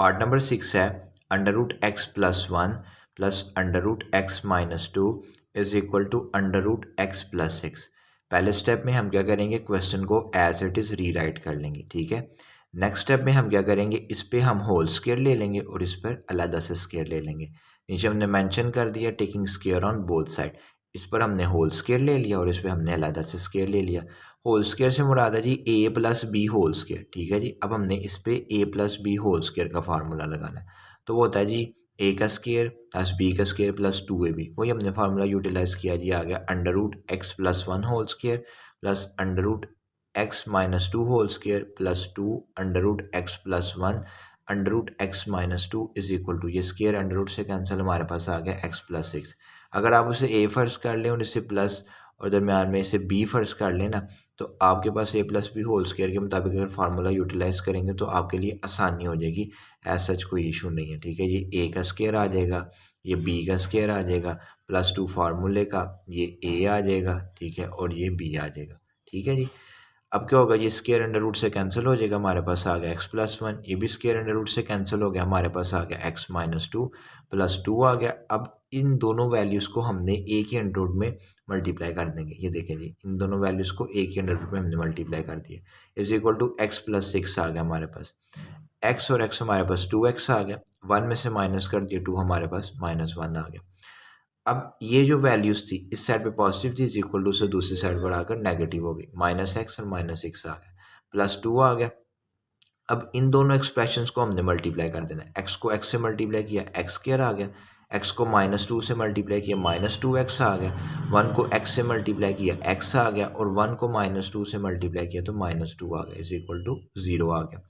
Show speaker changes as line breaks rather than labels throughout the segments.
Part number 6 है under root x plus 1 plus under root x minus 2 is equal to under root x plus 6। पहले step में हम क्या करेंगे, question को एज इट इज़ रीराइट कर लेंगे, ठीक है। नेक्स्ट स्टेप में हम क्या करेंगे, इस पे हम होल स्क्वायर ले लेंगे और इस पर अलग से स्क्वायर ले लेंगे। नीचे हमने मेंशन कर दिया taking square on both side, इस पर हमने होल स्क्वायर ले लिया और इस पर हमने अलग से स्क्वायर ले लिया। होल स्क्वायर से मुराद है जी a plus b whole square, ठीक है जी। अब हमने इस पे a plus b whole square का फार्मूला लगाना है, तो वो होता है जी ए का स्क्वायर प्लस बी का स्क्वायर प्लस 2ab। वही हमने फार्मूला यूटिलाइज किया जी, आ गया under root x plus 1 whole square plus under root x minus 2 whole square plus 2 under root x plus 1 under root x minus 2 is equal to, ये square under root से cancel, हमारे पास आ गया एक्स प्लस 6। अगर आप उसे ए फर्ज कर लें और इसे प्लस और दरमियान में इसे बी फर्ज कर लेना, तो आपके पास ए प्लस बी होल स्क्वायर के मुताबिक अगर फार्मूला यूटिलाइज करेंगे तो आपके लिए आसानी हो जाएगी। एज सच कोई इशू नहीं है, ठीक है। ये ए का स्क्वायर आ जाएगा, ये बी का स्क्वायर आ जाएगा, प्लस 2 फार्मूले का ये ए आ जाएगा, ठीक है, और ये बी आ जाएगा, ठीक है जी। अब क्या होगा, ये स्क्वायर अंडर रूट से कैंसिल हो जाएगा, हमारे पास आ गया एक्स प्लस 1, ये भी स्क्वायर अंडर रूट से कैंसिल हो गया, हमारे पास आ गया एक्स माइनस 2 प्लस 2 आ गया। अब इन दोनों वैल्यूज़ को हमने ए के अंडर रूट में मल्टीप्लाई कर देंगे। ये देखें जी, इन दोनों वैल्यूज़ को ए के अंडर रूट में हमने मल्टीप्लाई कर दिया, is equal to x plus 6 आ गया हमारे पास। एक्स और एक्स हमारे पास 2x आ गया, 1 में से माइनस कर दिया, 2 हमारे पास माइनस 1 आ गया। अब ये जो वैल्यूज़ थी इस साइड पे पॉजिटिव थी, इज इक्वल टू से दूसरी साइड पर आकर नेगेटिव हो गई, माइनस एक्स और माइनस 6 आ गया, प्लस 2 आ गया। अब इन दोनों एक्सप्रेशंस को हमने मल्टीप्लाई कर देना है, एक्स को एक्स से मल्टीप्लाई किया एक्स स्क्वायर आ गया, एक्स को माइनस 2 से मल्टीप्लाई किया माइनस 2x आ गया, 1 को x से मल्टीप्लाई किया x आ गया, और 1 को माइनस 2 से मल्टीप्लाई किया तो माइनस 2 आ गया, इज इक्वल टू 0 आ गया।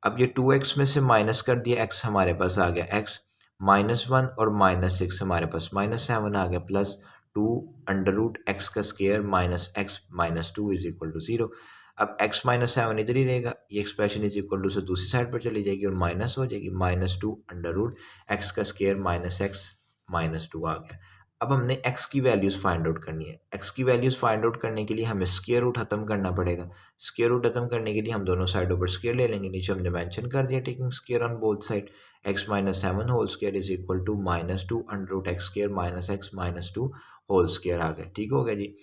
अब ये 2x में से माइनस कर दिया x, हमारे पास आ गया x, माइनस 1 और माइनस 6 हमारे पास माइनस 7 आ गया, प्लस 2 अंडर रूट एक्स का square minus x minus 2 is equal to 0। अब x माइनस 7 इधर ही रहेगा, ये एक्सप्रेशन इज इक्वल टू से दूसरी साइड पर चली जाएगी और माइनस हो जाएगी, माइनस 2 अंडर रूट एक्स का स्क्वायर माइनस एक्स माइनस 2 आ गया। अब हमने x की वैल्यूज़ फाइंड आउट करनी है। x की वैल्यूज़ फाइंड आउट करने के लिए हमें स्क्वायर रूट खत्म करना पड़ेगा। स्क्वायर रूट खत्म करने के लिए हम दोनों साइडों पर स्क्वायर ले लेंगे। नीचे हमने मेंशन कर दिया taking square on both side, x minus 7 whole square is equal to minus 2 under root x square minus x minus 2 whole square आ गया, ठीक हो गया जी।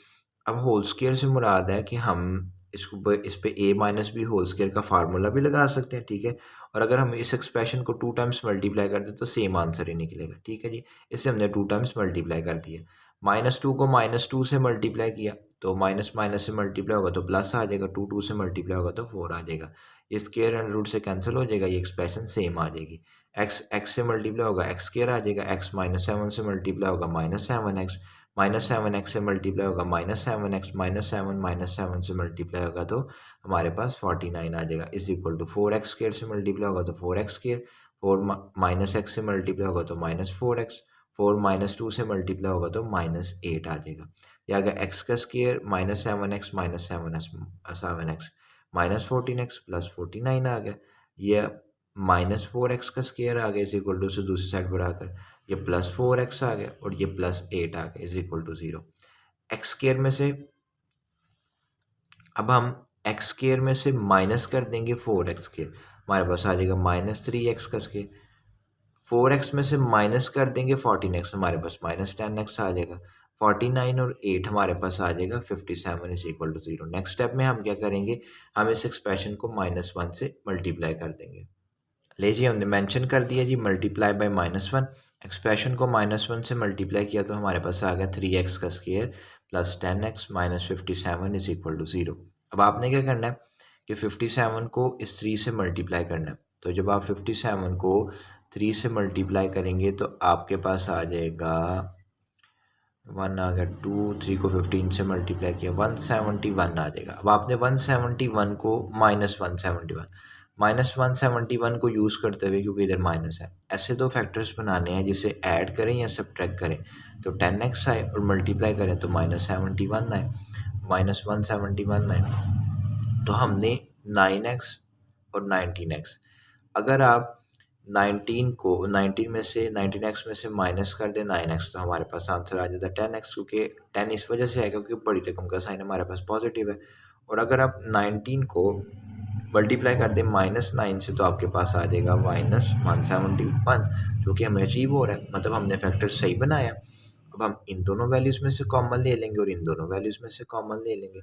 अब होल स्क्वायर से मुराद है कि हम इस पे a minus b whole square का फार्मूला भी लगा सकते हैं, ठीक है। और अगर हम इस एक्सप्रेशन को 2 टाइम्स मल्टीप्लाई कर दें तो सेम आंसर ही निकलेगा, ठीक है जी। इससे हमने 2 टाइम्स मल्टीप्लाई कर दिया, माइनस 2 को माइनस 2 से मल्टीप्लाई किया तो माइनस माइनस से मल्टीप्लाई होगा तो प्लस आ जाएगा, 2 2 से मल्टीप्लाई होगा तो 4 आ जाएगा, ये स्क्वायर अंडर रूट से कैंसिल हो जाएगा, ये एक्सप्रेशन सेम आ जाएगी। एक्स एक्स से मल्टीप्लाई होगा एक्स स्क्वायर आ जाएगा, एक्स माइनस 7 से मल्टीप्लाई होगा माइनस 7x, माइनस 7x से मल्टीप्लाई होगा माइनस 7x, माइनस 7 से मल्टीप्लाई होगा तो हमारे पास 49 आ जाएगा, is equal to 4x square से मल्टीप्लाई होगा तो 4x स्क्वायर, 4 माइनस एक्स से मल्टीप्लाई होगा तो माइनस 4x, 4 माइनस 2 से मल्टीप्लाई होगा तो माइनस 8 आ जाएगा। ये आ गया एक्स का square minus 7x minus 7x minus 14x plus 49 आ गया, ये माइनस 4x का स्क्वायर आ गया इज इक्वल टू से दूसरी साइड पर आकर ये प्लस 4x आ गया और ये प्लस 8 आ गया is equal to 0। X square में से अब हम एक्स स्क्वायर में से माइनस कर देंगे 4x स्क्वायर, हमारे पास आ जाएगा माइनस 3x का स्क्वायर, 4x में से माइनस कर देंगे 14x, हमारे पास माइनस 10x आ जाएगा, 49 और 8 हमारे पास आ जाएगा 57 is equal to 0। Next step में हम क्या करेंगे, हम इस एक्सप्रेशन को माइनस 1 से मल्टीप्लाई कर देंगे। ले जी हमने मेंशन कर दिया जी मल्टीप्लाई बाय माइनस 1, एक्सप्रेशन को माइनस 1 से मल्टीप्लाई किया तो हमारे पास आ गया 3x का square plus 10x minus 57 is equal to 0। अब आपने क्या करना है कि 57 को इस 3 से मल्टीप्लाई करना है, तो जब आप 57 को 3 से मल्टीप्लाई करेंगे तो आपके पास आ जाएगा 1 आ गया, 2 3 को 15 से मल्टीप्लाई किया 171 आ जाएगा। अब आपने 171 को माइनस 171 को यूज़ करते हुए, क्योंकि इधर माइनस है, ऐसे दो फैक्टर्स बनाने हैं जिसे ऐड करें या सब्ट्रैक्ट करें, तो 10x आए और मल्टीप्लाई करें तो माइनस 71 आए, माइनस 171 आए, तो हमने 9x और 19x, अगर आप 19 में से 19x में से माइनस कर दें 9x तो हमारे पास आंसर आ जाता है 10x, क्योंकि 10 इस वजह से आएगा क्योंकि बड़ी रकम का साइन हमारे पास पॉजिटिव है। और अगर आप 19 को मल्टीप्लाई कर दें -9 से तो आपके पास आ जाएगा -171, जो कि हमें अचीव हो रहा है, मतलब हमने फैक्टर सही बनाया। अब हम इन दोनों वैल्यूज़ में से कॉमन ले लेंगे और इन दोनों वैल्यूज़ में से कॉमन ले लेंगे।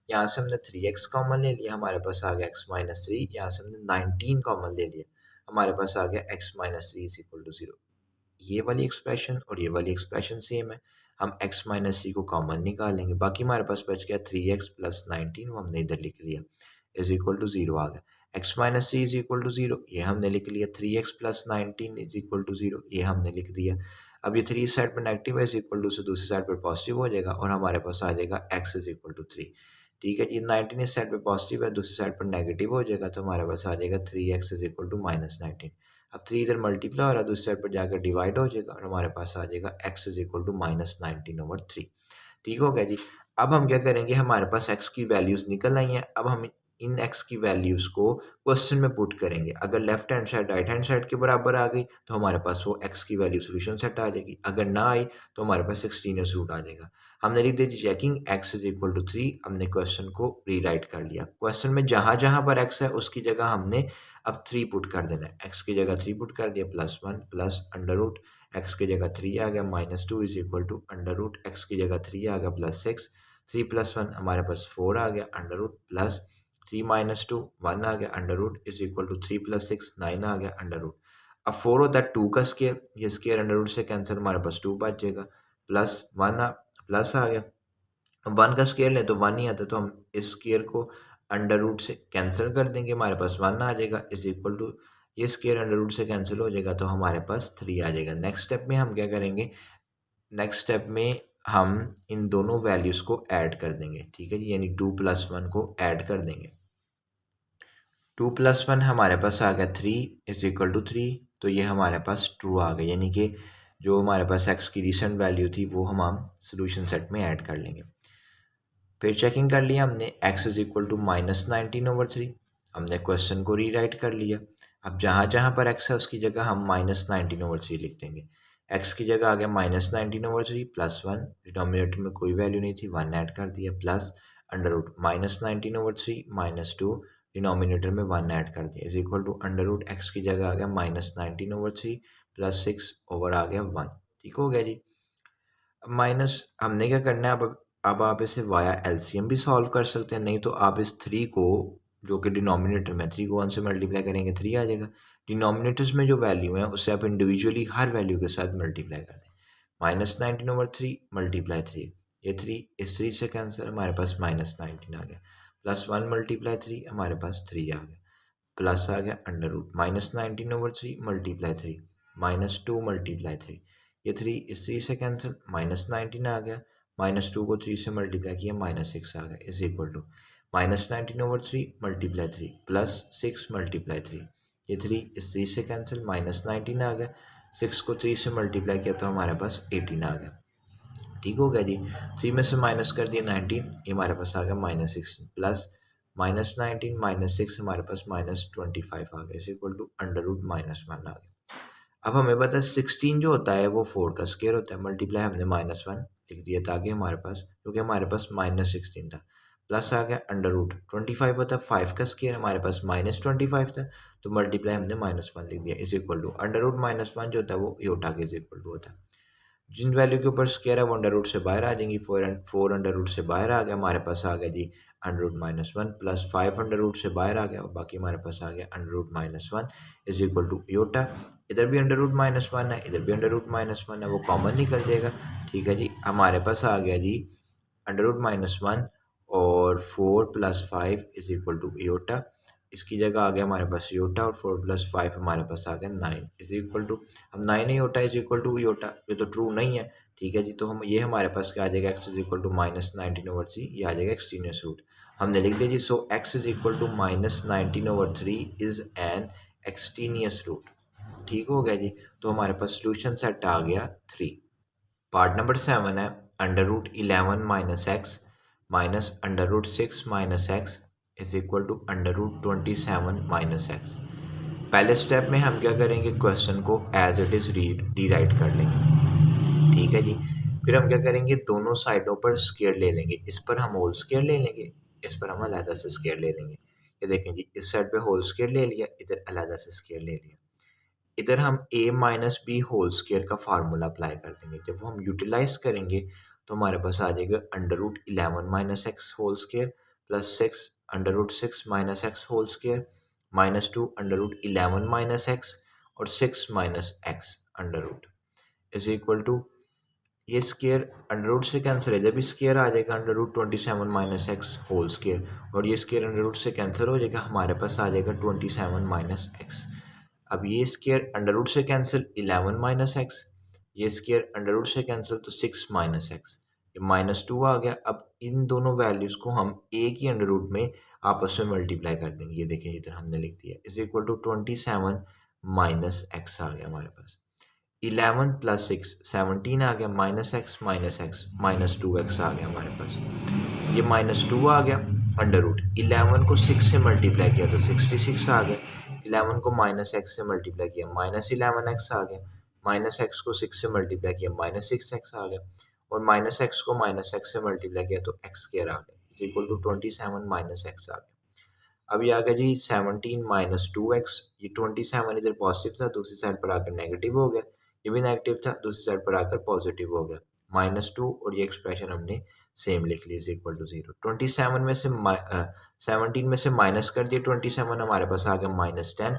यहाँ से हमने 3x कॉमन ले लिया, हमारे पास आ गया x-3। यहाँ से हमने 19 कॉमन ले लिया, हमारे पास आ गया x-3 इज इक्वल टू 0। ये वाली एक्सप्रेशन और ये वाली एक्सप्रेशन सेम है, हम x-3 को कॉमन निकालेंगे, बाकी हमारे पास बच गया 3x प्लस 19, वो हमने इधर लिख लिया, इज इक्वल टू 0 आ गया। x-3 इज इक्वल टू 0, ये हमने लिख लिया। 3x plus 19 is equal to 0, ये हमने लिख दिया। अब ये 3 इस साइड पर नेगेटिव है, इज इक्वल टू से दूसरी साइड पर पॉजिटिव हो जाएगा और हमारे पास आ जाएगा x इज इक्वल टू 3। ठीक है जी, 19 इस साइड पे पॉजिटिव है, दूसरी साइड पर नेगेटिव हो जाएगा, तो हमारे पास आ जाएगा 3x इज इक्वल टू -19। अब 3 इधर मल्टीप्लाई हो रहा है, दूसरी साइड पर जाकर डिवाइड हो जाएगा और हमारे पास आ जाएगा x इज इक्वल टू -19/3। ठीक हो गया जी। अब हम क्या करेंगे, हमारे पास x की वैल्यूज़ निकल आई हैं, अब हम इन x की वैल्यूज़ को क्वेश्चन में पुट करेंगे। अगर left hand side right hand side के बराबर आ गई तो हमारे पास वो x की वैल्यू सोल्यूशन सेट आ जाएगी, अगर ना आई तो हमारे पास एक्सट्रीनियस रूट आ जाएगा। हमने लिख दिया checking x is equal to 3, हमने क्वेश्चन को रीराइट कर लिया। क्वेश्चन में जहाँ जहाँ पर x है उसकी जगह हमने अब 3 पुट कर देना है। x की जगह 3 पुट कर दिया, +1 प्लस अंडर रूट x की जगह 3 आ गया, -2 is equal to under root x की जगह 3 आ गया +6, 3 + 1 हमारे पास 4 आ गया, अंडर रूट प्लस 3 - 2 1 आ गया, under root is equal to 3 + 6 9 आ गया, अंडर रूट। अब 4 होता है 2 का स्केयर, ये स्केयर अंडर रूट से कैंसिल, हमारे पास 2 बच जाएगा, प्लस 1 प्लस आ गया। अब 1 का स्केयर लें तो 1 ही आता है, तो हम इस स्केयर को अंडर रूट से कैंसिल कर देंगे, हमारे पास 1 आ जाएगा, इज इक्वल टू ये स्केयर अंडर रूट से कैंसिल हो जाएगा, तो हमारे पास 3 आ जाएगा। नेक्स्ट स्टेप में हम क्या करेंगे, नेक्स्ट स्टेप में हम इन दोनों वैल्यूज़ को ऐड कर देंगे। ठीक है जी, यानी 2 + 1 को ऐड कर देंगे। 2 + 1 हमारे पास आ गया 3 इज इक्वल टू 3, तो ये हमारे पास ट्रू आ गया, यानी कि जो हमारे पास x की रिसेंट वैल्यू थी वो हम सोल्यूशन सेट में ऐड कर लेंगे। फिर चेकिंग कर लिया हमने, x इज इक्वल टू -19/3, हमने क्वेश्चन को रीराइट कर लिया। अब जहाँ जहाँ पर x है उसकी जगह हम -19/3 लिख देंगे। x की जगह आ गया -19/3 +1, डिनोमिनेटर में कोई वैल्यू नहीं थी, 1 ऐड कर दिया, प्लस अंडर रूट -19/3 -2, डिनोमिनेटर में 1 ऐड कर दिया, is equal to under root x की जगह आ गया -19/3 +6 ओवर आ गया 1। ठीक हो गया जी। अब माइनस हमने क्या करना है, अब आप इसे वाया एलसीएम भी सॉल्व कर सकते हैं, नहीं तो आप इस 3 को, जो कि डिनोमिनेटर में 3 को 1 से मल्टीप्लाई करेंगे 3 आ जाएगा। डिनोमिनेटर्स में जो वैल्यू है उससे आप इंडिविजुअली हर वैल्यू के साथ मल्टीप्लाई कर दें। -19/3 मल्टीप्लाई 3, ये 3 इस 3 से कैंसिल, हमारे पास -19 आ गया, +1 मल्टीप्लाई 3 हमारे पास 3 आ गया, प्लस आ गया अंडर रूट -19/3 मल्टीप्लाई 3 -2 मल्टीप्लाई 3, ये 3 इस 3 से कैंसिल, -19 आ गया, -2 को 3 से मल्टीप्लाई किया -6 आ गया, is equal to -19/3 multiply 3 plus 6 multiply 3, ये 3 इस 3 से कैंसिल, -19 आ गया, 6 को 3 से मल्टीप्लाई किया तो हमारे पास 18 आ गया। ठीक हो गया जी। 3 में से माइनस कर दिया 19, ये हमारे पास आ गया -16, प्लस -19 -6 हमारे पास -25 आ गया, is equal to under root -1 आ गया। अब हमें पता है 16 जो होता है वो 4 का स्केयर होता है, मल्टीप्लाई हमने -1 लिख दिया ताकि हमारे पास, क्योंकि हमारे पास -16 था, प्लस आ गया अंडर रूट 25 होता है 5 का स्केयर, हमारे पास -25 था, तो मल्टीप्लाई हमने -1 लिख दिया, is equal to under root -1 जो होता है वो योटा के इज इक्वल टू होता है। जिन वैल्यू के ऊपर स्केयर है वो अंडर रूट से बाहर आ जाएंगी, 4 अंडर रूट से बाहर आ गया, हमारे पास आ गया जी under root -1 plus 5 under root से बाहर आ गया और बाकी हमारे पास आ गया under root -1 is equal to iota. इधर भी अंडर रूट -1 है, इधर भी अंडर रूट -1 है, वो कॉमन निकल जाएगा। ठीक है जी, हमारे पास आ गया जी अंडर रूट -1 और 4 + 5 इज इक्वल टू योटा, इसकी जगह आ गया हमारे पास योटा और 4 + 5 हमारे पास आ गया 9 इज इक्वल टू, अब 9 iota is equal to iota, ये तो ट्रू नहीं है। ठीक है जी, तो हम ये हमारे पास क्या आ जाएगा, x इज इक्वल टू -19/3, ये आ जाएगा एक्सट्रीनियस रूट, हमने लिख दिया जी। So x is equal to -19/3 is an extraneous root. ठीक हो गया जी, तो हमारे पास सोल्यूशन सेट आ गया 3। पार्ट नंबर 7 है under root 11 - x minus under root 6 - x is equal to under root 27 - x। पहले स्टेप में हम क्या करेंगे, क्वेश्चन को एज इट इज़ रीराइट कर लेंगे। ठीक है जी, फिर हम क्या करेंगे, दोनों साइडों पर स्केयर ले लेंगे, इस पर हम होल स्केयर ले लेंगे, इस पर हम अलहदा से स्केयर ले लेंगे। ये देखें जी, इस साइड पे होल स्क्वायर ले लिया, इधर अलग से स्क्वायर ले लिया। इधर हम a minus b whole square का फार्मूला अप्लाई कर देंगे। जब वो हम यूटिलाइज करेंगे तो हमारे पास आ जाएगा √11 minus x whole square plus 6 √6 minus x whole square minus 2 √11 minus x और 6 minus x under root is equal to, ये स्केयर अंडर रूट से कैंसिल है, जब स्केयर आ जाएगा √27 माइनस एक्स होल स्केयर और ये स्केयर अंडर रूट से cancel हो जाएगा, हमारे पास आ जाएगा 27 माइनस एक्स। अब ये स्केयर अंडर रूट से कैंसिल 11 माइनस एक्स, ये स्केयर अंडर रूट से कैंसिल तो 6 माइनस एक्स, ये -2 आ गया। अब इन दोनों वैल्यूज़ को हम एक ही अंडर रूट में आपस में मल्टीप्लाई कर देंगे। ये देखें इधर हमने लिख दिया is equal to 27 minus x आ गया हमारे पास। 11 प्लस 6 17 आ गया, माइनस एक्स माइनस 2x आ गया हमारे पास। ये -2 आ गया, अंडर रूट 11 को 6 से मल्टीप्लाई किया तो 66 आ गया, 11 को माइनस एक्स से मल्टीप्लाई किया -11x आ गया, माइनस एक्स को 6 से मल्टीप्लाई किया -6x आ गया और माइनस एक्स को माइनस एक्स से मल्टीप्लाई किया तो एक्स स्क्वायर आ गया is equal to 27 minus x आ गया। अब ये आ गया जी 17 माइनस 2x, ये 27 इधर पॉजिटिव था, दूसरी साइड पर आकर नेगेटिव हो गया, ये भी नेगेटिव था, दूसरी साइड पर आकर पॉजिटिव हो गया -2 और ये एक्सप्रेशन हमने सेम लिख ली इज इक्वल टू 0। 27 में से 17 में से माइनस कर दिए 27, हमारे पास आ गया -10,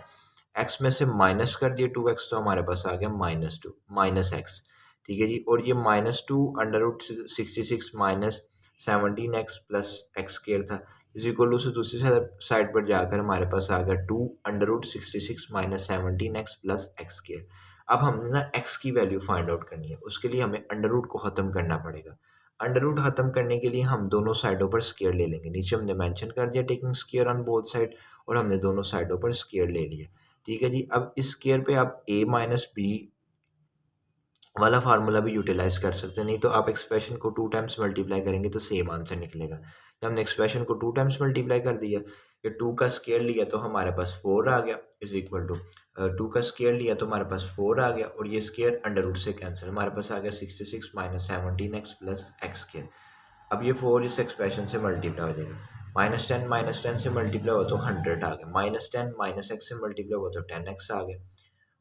एक्स में से माइनस कर दिए 2x तो हमारे पास आ गया -2 माइनस एक्स, ठीक है जी। और ये -2 under root 66 minus 17x plus x square था इज इक्वल टू से दूसरी साइड पर जाकर हमारे पास आ गया 2 under root 66 minus 17x plus x square. अब हमने ना x की वैल्यू फाइंड आउट करनी है, उसके लिए हमें अंडर रूट को ख़त्म करना पड़ेगा। अंडर रूट ख़त्म करने के लिए हम दोनों साइडों पर स्क्वायर ले लेंगे, नीचे हमने मेंशन कर दिया taking square on both side और हमने दोनों साइडों पर स्क्वायर ले लिया, ठीक है जी। अब इस स्क्वायर पे आप a माइनस बी वाला फार्मूला भी यूटिलाइज कर सकते हैं, नहीं तो आप एक्सप्रेशन को 2 टाइम्स मल्टीप्लाई करेंगे तो सेम आंसर निकलेगा। जब हमने एक्सप्रेशन को 2 टाइम्स मल्टीप्लाई कर दिया, ये 2 का स्क्वायर लिया तो हमारे पास 4 आ गया इज इक्वल टू 2 का स्क्वायर लिया तो हमारे पास 4 आ गया और ये स्क्वायर अंडर रूट से कैंसिल, हमारे पास आ गया 66 minus 17x plus x square. अब ये 4 इस एक्सप्रेशन से मल्टीप्लाई हो जाएगा, -10 से मल्टीप्लाई हुआ तो 100 आ गया, -10 माइनस एक्स से मल्टीप्लाई हुआ तो 10x आ गया,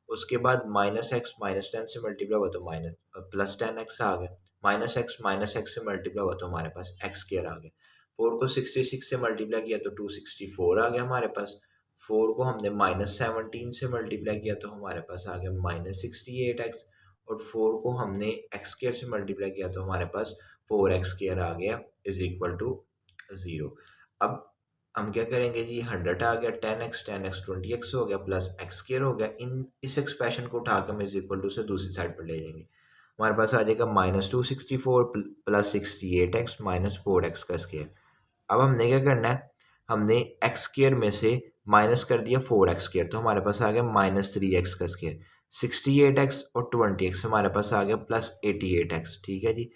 उसके बाद -10 से मल्टीप्लाई हुआ तो प्लस 10x आ गया, -x से मल्टीप्लाई हुआ तो हमारे पास एक्स स्क्वायर आ गया। 4 को 66 से मल्टीप्लाई किया तो 264 आ गया हमारे पास। 4 को हमने -17 से मल्टीप्लाई किया तो हमारे पास आ गया -68x और 4 को हमने एक्स स्क्वायर से मल्टीप्लाई किया तो हमारे पास 4x स्क्वायर आ गया इज इक्वल टू 0। अब हम क्या करेंगे जी, 100 आ गया, 10x 20x हो गया प्लस एक्स स्क्वायर हो गया, इस एक्सप्रेशन को उठाकर हम इज इक्वल टू से दूसरी साइड पर ले जाएंगे, हमारे पास आ जाएगा -264 प्लस 68x माइनस 4x का स्क्वायर। अब हमने क्या करना है, हमने एक्स स्क्वायर में से माइनस कर दिया 4x स्क्वायर तो हमारे पास आ गया -3x का स्क्वायर, 68x और 20x हमारे पास आ गया प्लस 88x, ठीक है जी।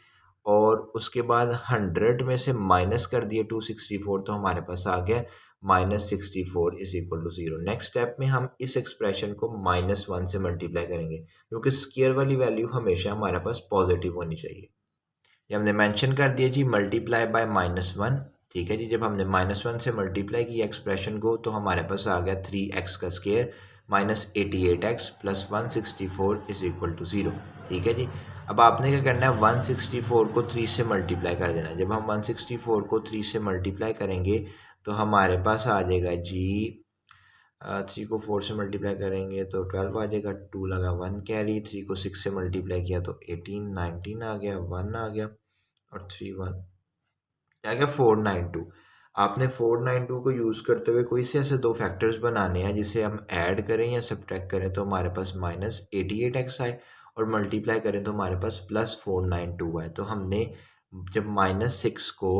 और उसके बाद 100 में से माइनस कर दिए 264 तो हमारे पास आ गया -64 is equal to 0। Next step में हम इस एक्सप्रेशन को -1 से मल्टीप्लाई करेंगे क्योंकि स्क्वायर वाली वैल्यू हमेशा हमारे पास पॉजिटिव होनी चाहिए। ये हमने मेंशन कर दिया जी मल्टीप्लाई बाय -1, ठीक है जी। जब हमने -1 से मल्टीप्लाई किया एक्सप्रेशन को तो हमारे पास आ गया 3x का square -88x plus 164 is equal to 0, ठीक है जी। अब आपने क्या करना है, 164 को 3 से मल्टीप्लाई कर देना है। जब हम 164 को 3 से मल्टीप्लाई करेंगे तो हमारे पास आ जाएगा जी 3 को 4 से मल्टीप्लाई करेंगे तो 12 आ जाएगा, 2 लगा 1 कैरी, 3 को 6 से मल्टीप्लाई किया तो 18 19 आ गया, 1 आ गया और 3 1 आ गया 492। आपने 492 को यूज़ करते हुए कोई से ऐसे दो फैक्टर्स बनाने हैं जिसे हम ऐड करें या सब्ट्रैक्ट करें तो हमारे पास -88x आए और मल्टीप्लाई करें तो हमारे पास +492 आए। तो हमने जब -6 को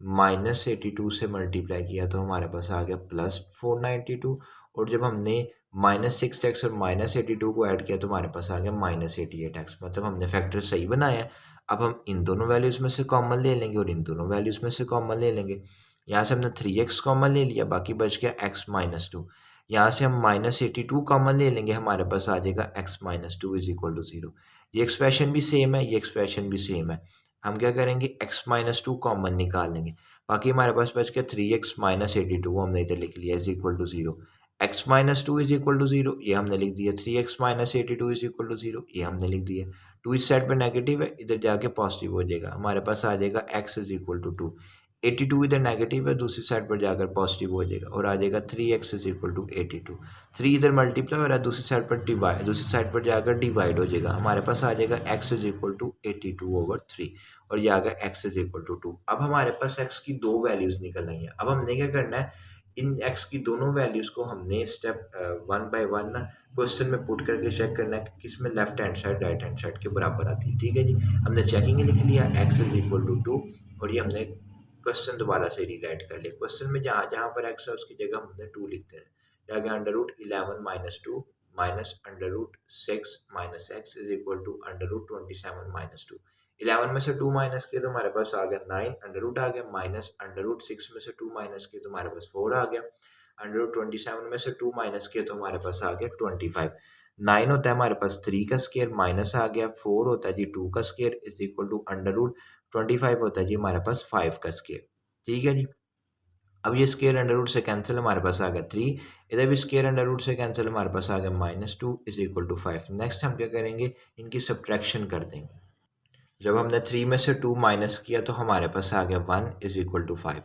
-82 से मल्टीप्लाई किया तो हमारे पास आ गया +492 और जब हमने -6x और -82 को ऐड किया तो हमारे पास आ गया -88x, मतलब हमने फैक्टर सही बनाया। अब हम इन दोनों वैल्यूज़ में से कॉमन ले लेंगे और इन दोनों वैल्यूज़ में से कॉमन ले लेंगे। यहाँ से हमने 3x कॉमन ले लिया, बाकी बच गया x -2। यहाँ से हम -82 कॉमन ले लेंगे, हमारे पास आ जाएगा x -2 इज इक्वल टू 0। ये एक्सप्रेशन भी सेम है, ये एक्सप्रेशन भी सेम है। हम क्या करेंगे, x -2 कॉमन निकाल लेंगे, बाकी हमारे पास बच गया 3x माइनस 82, हमने इधर लिख लिया is equal to 0। x minus 2 is equal to 0, ये हमने लिख दिया। 3x minus 82 is equal to 0, ये हमने लिख दिया। 2 इस साइड पर नेगेटिव है, इधर जाके पॉजिटिव हो जाएगा, हमारे पास आ जाएगा x इज इक्वल टू 2। 82 इधर नेगेटिव है, दूसरी साइड पर जाकर पॉजिटिव हो जाएगा और आ जाएगा 3x इज इक्वल टू 82। 3 इधर मल्टीप्लाई हो रहा है, दूसरी साइड पर डिवाइड, दूसरी साइड पर जाकर डिवाइड हो जाएगा, हमारे पास आ जाएगा x इज इक्वल टू 82/3 और ये आ गया x इज इक्वल टू 2। अब हमारे पास x की दो वैल्यूज निकल रही हैं। अब हमने क्या करना है, इन x की दोनों वैल्यूज को हमने स्टेप 1 बाय 1 ना क्वेश्चन में पुट करके चेक करना है कि किसमें left hand side right hand side के बराबर आती है। ठीक है जी, हमने चेकिंग लिख लिया x इज इक्वल टू 2 और ये हमने क्वेश्चन दोबारा से रीराइट कर लिया। क्वेश्चन में जहाँ जहाँ पर x है उसकी जगह हमने 2 लिखते हैं। या गया under root 11 minus 2 minus under root 6 minus x is equal to under root 27 minus 2। 11 में से 2 माइनस किया तो हमारे पास आ गया 9, अंडर रूट आ गया, माइनस अंडर रूट 6 में से 2 माइनस किया तो हमारे पास 4 आ गया, अंडर रूट 27 में से 2 माइनस किया तो हमारे पास आ गया 25। 9 होता है हमारे पास 3 का स्क्वायर माइनस आ गया, 4 होता है जी 2 का square is equal to under root 25 होता है जी हमारे पास 5 का स्क्वायर। ठीक है जी, अब ये स्क्वायर अंडर रूट से कैंसिल, हमारे पास आ गया 3, इधर भी स्क्वायर अंडर रूट से कैंसिल, हमारे पास आ गया -2 इज इक्वल टू 5। नेक्स्ट हम क्या करेंगे, इनकी सब्ट्रैक्शन कर देंगे। जब हमने 3 में से 2 माइनस किया तो हमारे पास आ गया 1 इज इक्वल टू 5।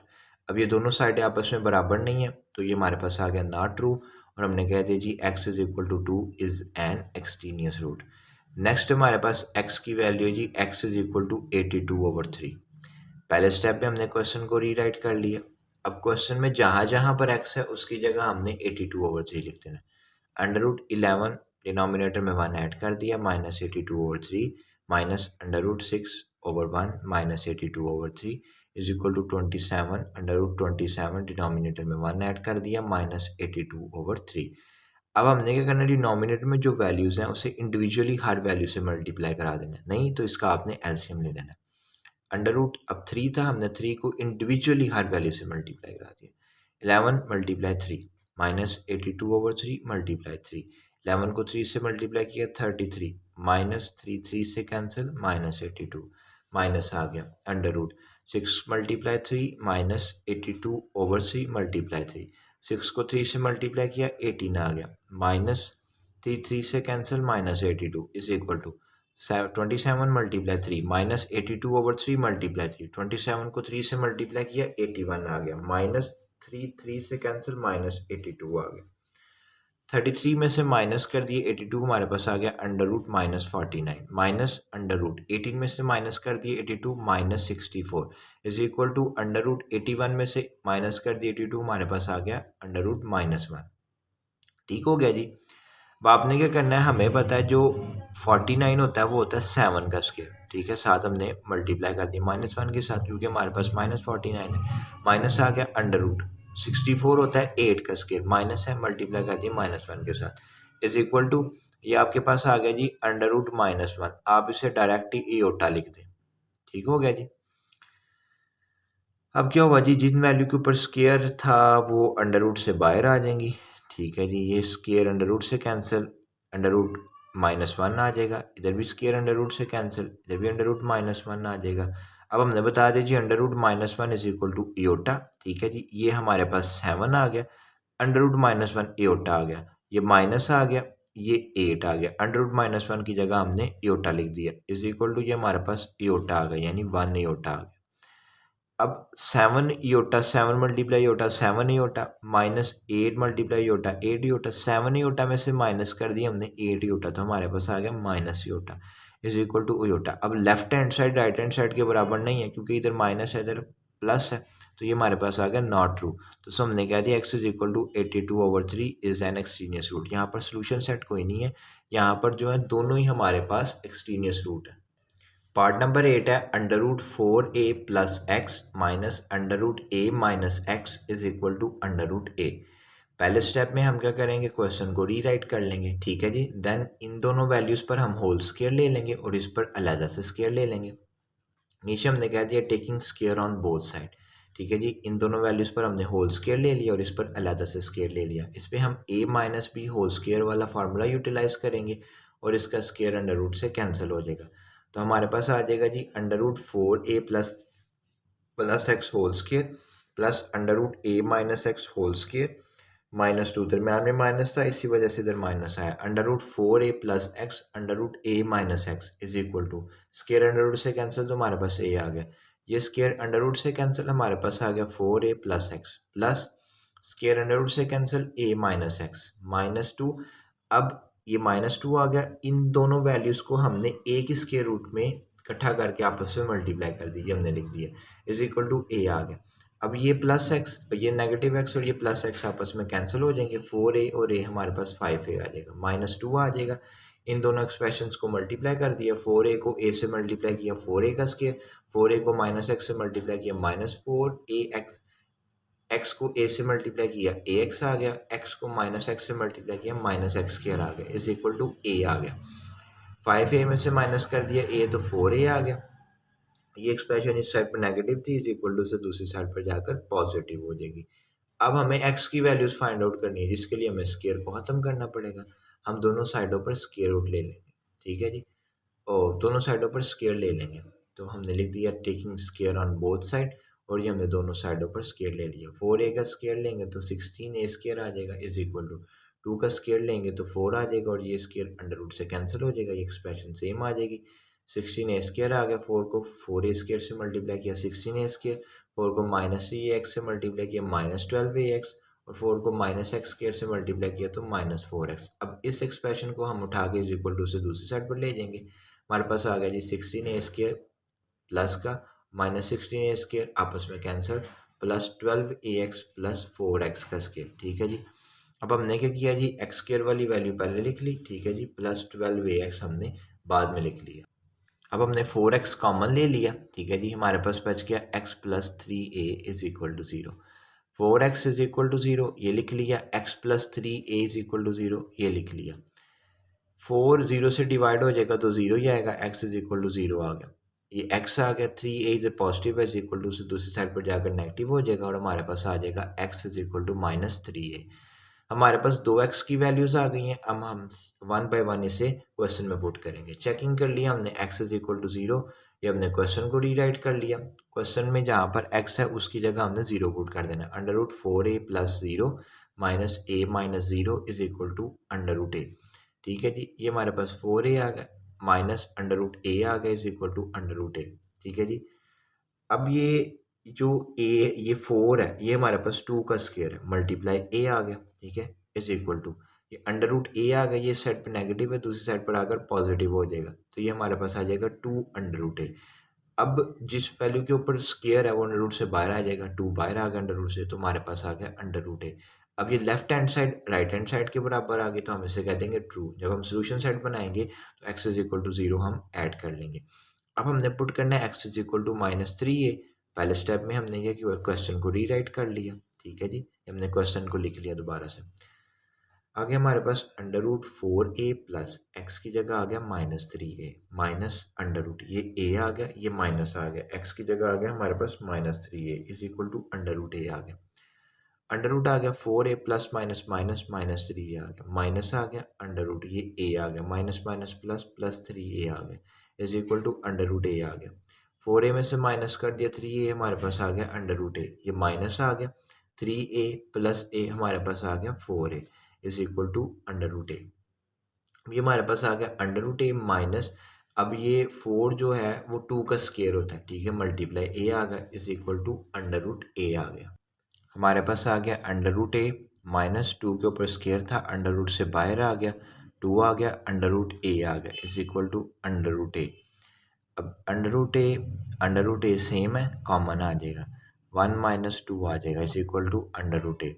अब ये दोनों साइडें आपस में बराबर नहीं है तो ये हमारे पास आ गया नॉट ट्रू और हमने कह दिया जी x is equal to 2 is an extraneous root. Next हमारे पास x की वैल्यू है जी x इज इक्वल टू 82/3। पहले स्टेप में हमने क्वेश्चन को रीराइट कर लिया। अब क्वेश्चन में जहाँ जहाँ पर x है उसकी जगह हमने 82/3 लिख देना। अंडर रूट 11 डिनोमिनेटर में 1 ऐड कर दिया, minus 82/3 minus under root 6/1 minus 82/3 is equal to 27, under root 27 denominator में 1 ऐड कर दिया, माइनस 82/3। अब हमने क्या करना है, डिनोमिनेटर में जो वैल्यूज़ हैं उसे इंडिविजुअली हर वैल्यू से मल्टीप्लाई करा देना है, नहीं तो इसका आपने एलसीएम ले लेना है। अंडर रूट अब 3 था, हमने 3 को इंडिविजुअली हर वैल्यू से मल्टीप्लाई करा दिया। 11 मल्टीप्लाई 3 माइनस 82/3 मल्टीप्लाई 3, 11 को 3 से मल्टीप्लाई किया 33 माइनस 3 3 से कैंसिल माइनस 82 माइनस आ गया under root 6 multiply 3 minus 82/3 multiply 3, 6 को 3 से मल्टीप्लाई किया 18 आ गया माइनस 3 3 से cancel minus 82 is equal to 27 multiply 3 minus 82/3 multiply 3, 27 को 3 से मल्टीप्लाई किया 81 आ गया माइनस 3 3 से कैंसिल माइनस 82 आ गया। 33 में से माइनस कर दिए 82, हमारे पास आ गया under root minus 49 minus under root 18 में से माइनस कर दिए 82 minus 64 is equal to under root 81 में से माइनस कर दिए 82, हमारे पास आ गया अंडर रूट -1। ठीक हो गया जी। अब आपने क्या करना है, हमें पता है जो 49 होता है वो होता है 7 का स्क्वायर। ठीक है, साथ हमने मल्टीप्लाई कर दिया -1 के साथ क्योंकि हमारे पास -49 है, माइनस आ गया अंडर रूट 64 होता है 8 का स्क्वायर, माइनस है मल्टीप्लाई कर दिया -1 के साथ इज इक्वल टू ये आपके पास आ गया जी अंडर रूट -1। आप इसे डायरेक्ट ही एओटा लिख दें। ठीक हो गया जी। अब क्या हुआ जी, जिन वैल्यू के ऊपर स्क्वायर था वो अंडर रूट से बाहर आ जाएंगी। ठीक है जी, ये स्क्वायर अंडर रूट से कैंसिल, अंडर रूट -1 आ जाएगा, इधर भी स्क्वायर अंडर रूट से कैंसिल, इधर भी अंडर रूट -1 आ जाएगा। अब हमने बता दिया जी under root -1 is equal to iota. ठीक है जी, ये हमारे पास 7 आ गया, अंडर रूट -1 एओटा आ गया, ये माइनस आ गया, ये 8 आ गया, अंडर रूट -1 की जगह हमने एओटा लिख दिया इज इक्वल टू ये हमारे पास एओटा आ गया यानी 1 एओटा आ गया। अब 7 इयोटा 7 मल्टीप्लाई इयोटा 7 इयोटा माइनस 8 मल्टीप्लाई इयोटा 8 इयोटा, 7 इयोटा में से माइनस कर दिया हमने 8 इयोटा तो हमारे पास आ गया माइनस इयोटा इज इक्वल टू इयोटा। अब left hand side right hand side के बराबर नहीं है क्योंकि इधर माइनस है इधर प्लस है तो ये हमारे पास आ गया नॉट ट्रू। तो हमने कह दिया x is equal to 82/3 is an extraneous root. यहाँ पर सोल्यूशन सेट कोई नहीं है, यहाँ पर जो है दोनों ही हमारे पास एक्सट्रीनियस रूट है। पार्ट नंबर 8 है under root 4a plus x minus under root a minus x is equal to under root a। पहले स्टेप में हम क्या करेंगे, क्वेश्चन को रीराइट कर लेंगे। ठीक है जी, देन इन दोनों वैल्यूज पर हम होल स्क्वायर ले लेंगे और इस पर अलग से स्क्वायर ले लेंगे। नीचे हमने कह दिया taking square on both side. ठीक है जी, इन दोनों वैल्यूज पर हमने होल स्क्वायर ले लिया और इस पर अलग से स्क्वायर ले लिया। इस पर हम a minus b whole square वाला फार्मूला यूटिलाइज करेंगे और इसका स्क्वायर अंडर रूट से कैंसिल हो जाएगा। तो हमारे पास आ जाएगा जी under root 4a plus plus x whole square plus under root a minus x whole square minus two, दरम्यान में माइनस था इसी वजह से इधर माइनस आया, under root 4a plus x under root a minus x is equal to square under root से cancel तो हमारे पास a आ गया, ये स्केयर अंडर रूट से कैंसिल हमारे पास आ गया 4a plus x plus square under root से cancel a minus x minus two. अब ये माइनस टू आ गया, इन दोनों वैल्यूज़ को हमने a की स्केयर रूट में इकट्ठा करके आपस में मल्टीप्लाई कर दी, हमने लिख दिया इज इक्वल टू a आ गया। अब ये प्लस एक्स, ये नेगेटिव एक्स और ये प्लस एक्स आपस में कैंसिल हो जाएंगे, 4a और a हमारे पास 5a आ जाएगा, माइनस टू आ जाएगा। इन दोनों एक्सप्रेशंस को मल्टीप्लाई कर दिया, 4a को a से मल्टीप्लाई किया 4a का स्केयर, 4a को माइनस एक्स से मल्टीप्लाई किया माइनस 4ax, x को a से मल्टीप्लाई किया ax आ गया, x को माइनस एक्स से मल्टीप्लाई किया माइनस एक्स स्केयर आ गया इज इक्वल टू a आ गया। 5a में से माइनस कर दिया a तो 4a आ गया, ये एक्सप्रेशन इस साइड पर नेगेटिव थी इज इक्वल टू से दूसरी साइड पर जाकर पॉजिटिव हो जाएगी। अब हमें x की वैल्यूज फाइंड आउट करनी है, जिसके लिए हमें स्केयर को खत्म करना पड़ेगा। हम दोनों साइडों पर स्केयर रूट ले लेंगे, ठीक है जी, और दोनों साइडों पर स्केयर ले लेंगे। तो हमने लिख दिया taking square on both side, और ये हमने दोनों साइडों पर स्केयर ले लिया। 4a का स्केयर लेंगे तो 16a स्केयर आ जाएगा इज इक्वल टू 2 का स्केयर लेंगे तो 4 आ जाएगा, और ये स्केयर अंडर रूट से कैंसिल हो जाएगा, ये एक्सप्रेशन सेम आ जाएगी। 16a स्केयर आ गया, 4 को 4a स्केयर से मल्टीप्लाई किया 16a स्केयर, 4 को माइनस 3ax से मल्टीप्लाई किया माइनस 12ax, और 4 को माइनस एक्स स्केयर से मल्टीप्लाई किया तो माइनस 4x। अब इस एक्सप्रेशन को हम उठा के इज इक्वल टू से दूसरी साइड पर ले जाएंगे, हमारे पास आ गया जी 16a स्केयर प्लस का माइनस 16a स्केयर आपस में cancel plus 12ax plus 4x का स्केयर, ठीक है जी। अब हमने क्या किया जी, एक्स स्केयर वाली वैल्यू पहले लिख ली, ठीक है जी, प्लस 12ax हमने बाद में लिख लिया। अब हमने 4x कॉमन ले लिया, ठीक है जी, हमारे पास बच गया x plus 3a is equal to 0। 4x is equal to 0 ये लिख लिया, x plus 3a is equal to 0 ये लिख लिया। 4 0 से डिवाइड हो जाएगा तो 0 ही आएगा, x इज इक्वल टू 0 आ गया, ये x आ गया। 3a is a positive is equal to से दूसरी साइड पर जाकर नेगेटिव हो जाएगा, और हमारे पास आ जाएगा x is equal to minus 3a। हमारे पास 2x की वैल्यूज आ गई हैं, अब हम 1 बाय 1 इसे क्वेश्चन में पुट करेंगे। चेकिंग कर लिया हमने, x इज इक्वल टू 0, ये हमने क्वेश्चन को रीराइट कर लिया। क्वेश्चन में जहाँ पर x है उसकी जगह हमने 0 पुट कर देना, under root 4a plus 0 minus a minus 0 is equal to under root a, ठीक है जी। ये हमारे पास 4a आ गया माइनस अंडर रूट a आ गया is equal to under root a, ठीक है जी। अब ये जो a ये 4 है, ये हमारे पास 2 का स्केयर है, मल्टीप्लाई a आ गया, ठीक है, इज इक्वल टू ये अंडर रूट a आ गया, ये साइड पर नेगेटिव है दूसरी साइड पर आकर पॉजिटिव हो जाएगा, तो ये हमारे पास आ जाएगा 2 अंडर रूट a। अब जिस वैल्यू के ऊपर स्केयर है वो अंडर रूट से बाहर आ जाएगा, 2 बाहर आ गया अंडर रूट से, तो हमारे पास आ गया अंडर रूट a। अब ये left hand side right hand side के बराबर आ गई, तो हम इसे कह देंगे ट्रू। जब हम सोल्यूशन साइड बनाएंगे तो x इज इक्वल टू 0 हम ऐड कर लेंगे। अब हमने पुट करना है x is equal to minus 3a। पहले स्टेप में हमने ये किया, क्वेश्चन को रीराइट कर लिया, ठीक है जी, हमने क्वेश्चन को लिख लिया दोबारा से। आगे हमारे पास under root 4a plus x की जगह आ गया minus 3a minus under root, ये a आ गया, ये माइनस आ गया, x की जगह आ गया हमारे पास minus 3a is equal to under root a आ गया। अंडर रूट आ गया 4a plus minus minus minus 3a आ गया, माइनस आ गया अंडर रूट, ये a आ गया, minus minus plus plus 3a आ गया is equal to under root a आ गया। 4a में से माइनस कर दिया 3a, हमारे पास आ गया अंडर रूट a, ये माइनस आ गया, 3a प्लस a हमारे पास आ गया 4a is equal to under root a। ये हमारे पास आ गया अंडर रूट a माइनस, अब ये 4 जो है वो 2 का स्केयर होता है, ठीक है, मल्टीप्लाई a आ गया is equal to under root a आ गया। हमारे पास आ गया अंडर रूट a माइनस 2 के ऊपर स्केयर था, अंडर रूट से बाहर आ गया, 2 आ गया, अंडर रूट a आ गया is equal to under root a। अब अंडर रूट a सेम है, कॉमन आ जाएगा, 1 माइनस 2 आ जाएगा is equal to under root a।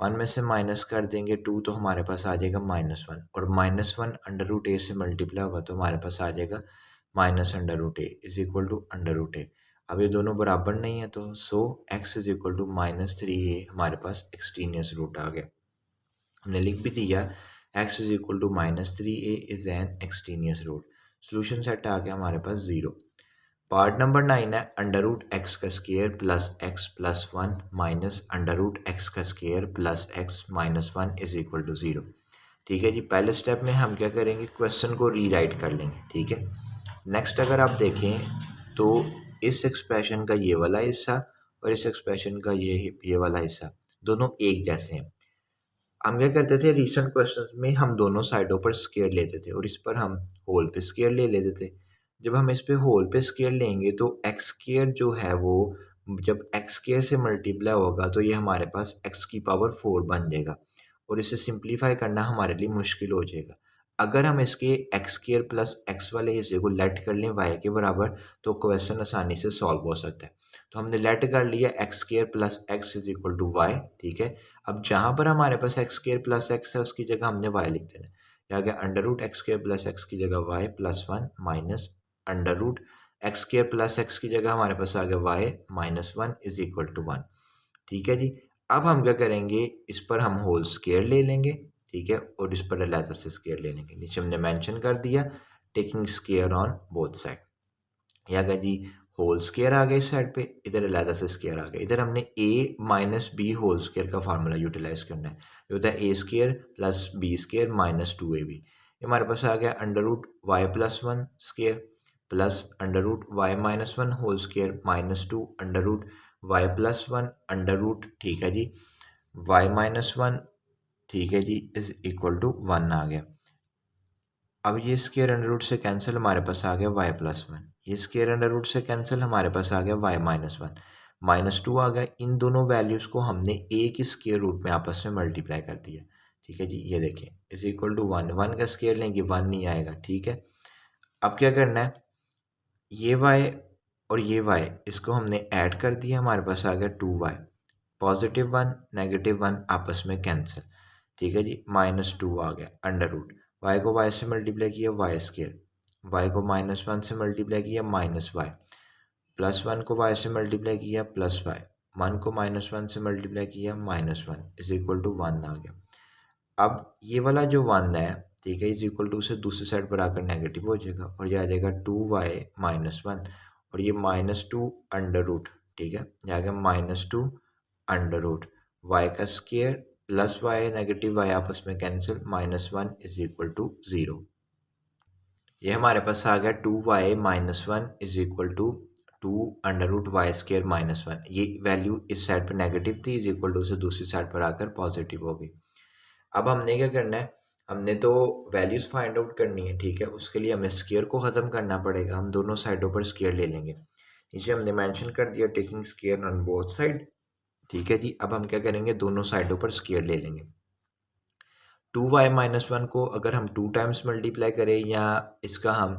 1 में से माइनस कर देंगे 2 तो हमारे पास आ जाएगा माइनस 1, और माइनस 1 अंडर रूट a से मल्टीप्लाई होगा तो हमारे पास आ जाएगा minus under root a is equal to under root a। अब ये दोनों बराबर नहीं है, तो so x is equal to minus 3a हमारे पास एक्सट्रीनियस रूट आ गया। हमने लिख भी दिया x is equal to minus 3a is an extraneous root. Solution set आ गया हमारे पास 0। पार्ट नंबर 9 है अंडर रूट एक्स का square plus x plus 1 minus under root x का square plus x minus 1 is equal to 0, ठीक है जी। पहले स्टेप में हम क्या करेंगे, क्वेश्चन को रीराइट कर लेंगे, ठीक है। नेक्स्ट अगर आप देखें तो इस एक्सप्रेशन का ये वाला हिस्सा और इस एक्सप्रेशन का ये वाला हिस्सा दोनों एक जैसे हैं। हम क्या करते थे रिसेंट क्वेश्चंस में, हम दोनों साइडों पर स्क्वायर लेते थे और इस पर हम होल पे स्क्वायर ले लेते थे। जब हम इस पे होल पे स्क्वायर लेंगे तो एक्स स्क्वायर जो है वो जब एक्स स्क्वायर से मल्टीप्लाई होगा तो ये हमारे पास एक्स की पावर 4 बन जाएगा और इसे सिंप्लीफाई करना हमारे लिए मुश्किल हो जाएगा। अगर हम इसके एक्स स्क्वायर प्लस एक्स वाले हिस्से को लेट कर लें वाई के बराबर तो क्वेश्चन आसानी से सॉल्व हो सकता है। तो हमने लेट कर लिया x square plus x is equal to y, ठीक है। अब जहाँ पर हमारे पास एक्स स्क्वायर प्लस एक्स है उसकी जगह हमने वाई लिख देना है। यहाँ गया under root x square plus x की जगह y plus 1 minus under root x square plus x की जगह हमारे पास आ गया y minus 1 is equal to 1, ठीक है जी। अब हम क्या करेंगे, इस पर हम होल स्क्वायर ले लेंगे, ठीक है, और इस पर अलहदा से स्क्वायर ले लेंगे। नीचे हमने मेंशन कर दिया taking square on both side. यहाँ गया जी होल स्क्वायर आ गया इस साइड पे, इधर अलहदा से स्क्वायर आ गया। इधर हमने a minus b whole square का फार्मूला यूटिलाइज करना है, जो होता है a square plus b square minus 2ab। ये हमारे पास आ गया under root y plus 1 square plus under root y minus 1 whole square minus 2 under root y plus 1 under root, ठीक है जी, वाई माइनस 1, ठीक है जी, इज इक्वल टू 1 आ गया। अब ये स्क्वायर अंडर रूट से कैंसिल, हमारे पास आ गया वाई प्लस 1। ये स्क्वायर अंडर रूट से कैंसिल, हमारे पास आ गया वाई माइनस 1 माइनस 2 आ गया। इन दोनों वैल्यूज़ को हमने एक ही स्क्वायर रूट में आपस में मल्टीप्लाई कर दिया, ठीक है जी। ये देखें इज इक्वल टू 1, 1 का स्क्वायर लेंगे 1 नहीं आएगा, ठीक है। अब क्या करना है, ये वाई और ये वाई इसको हमने ऐड कर दिया, हमारे पास आ गया 2y, पॉजिटिव 1 नेगेटिव 1 आपस में कैंसिल, ठीक है जी, माइनस 2 आ गया अंडर रूट वाई को वाई से मल्टीप्लाई किया वाई स्क्वायर, वाई को माइनस 1 से मल्टीप्लाई किया माइनस वाई, प्लस 1 को वाई से मल्टीप्लाई किया प्लस वाई, 1 को माइनस 1 से मल्टीप्लाई किया माइनस 1 इज इक्वल टू 1 आ गया। अब ये वाला जो 1 है, ठीक है, इज इक्वल टू से दूसरी साइड पर आकर नेगेटिव हो जाएगा और ये आ जाएगा 2y माइनस 1 और ये माइनस 2 अंडर रूट, ठीक है, ये आ गया माइनस 2 अंडर रूट वाई का square plus y negative y आपस में cancel minus 1 is equal to 0। ये हमारे पास आ गया 2y minus 1 is equal to 2 under root y square minus 1। ये वैल्यू इस साइड पर नेगेटिव थी, इज इक्वल टू से दूसरी साइड पर आकर पॉजिटिव हो गई। अब हमने क्या करना है, हमने तो वैल्यूज़ फाइंड आउट करनी है, ठीक है, उसके लिए हमें स्क्वायर को ख़त्म करना पड़ेगा। हम दोनों साइडों पर स्क्वायर ले लेंगे, नीचे हमने मेंशन कर दिया taking square on both side, ठीक है जी। अब हम क्या करेंगे, दोनों साइडों पर स्क्वायर ले लेंगे। 2y माइनस 1 को अगर हम 2 टाइम्स मल्टीप्लाई करें या इसका हम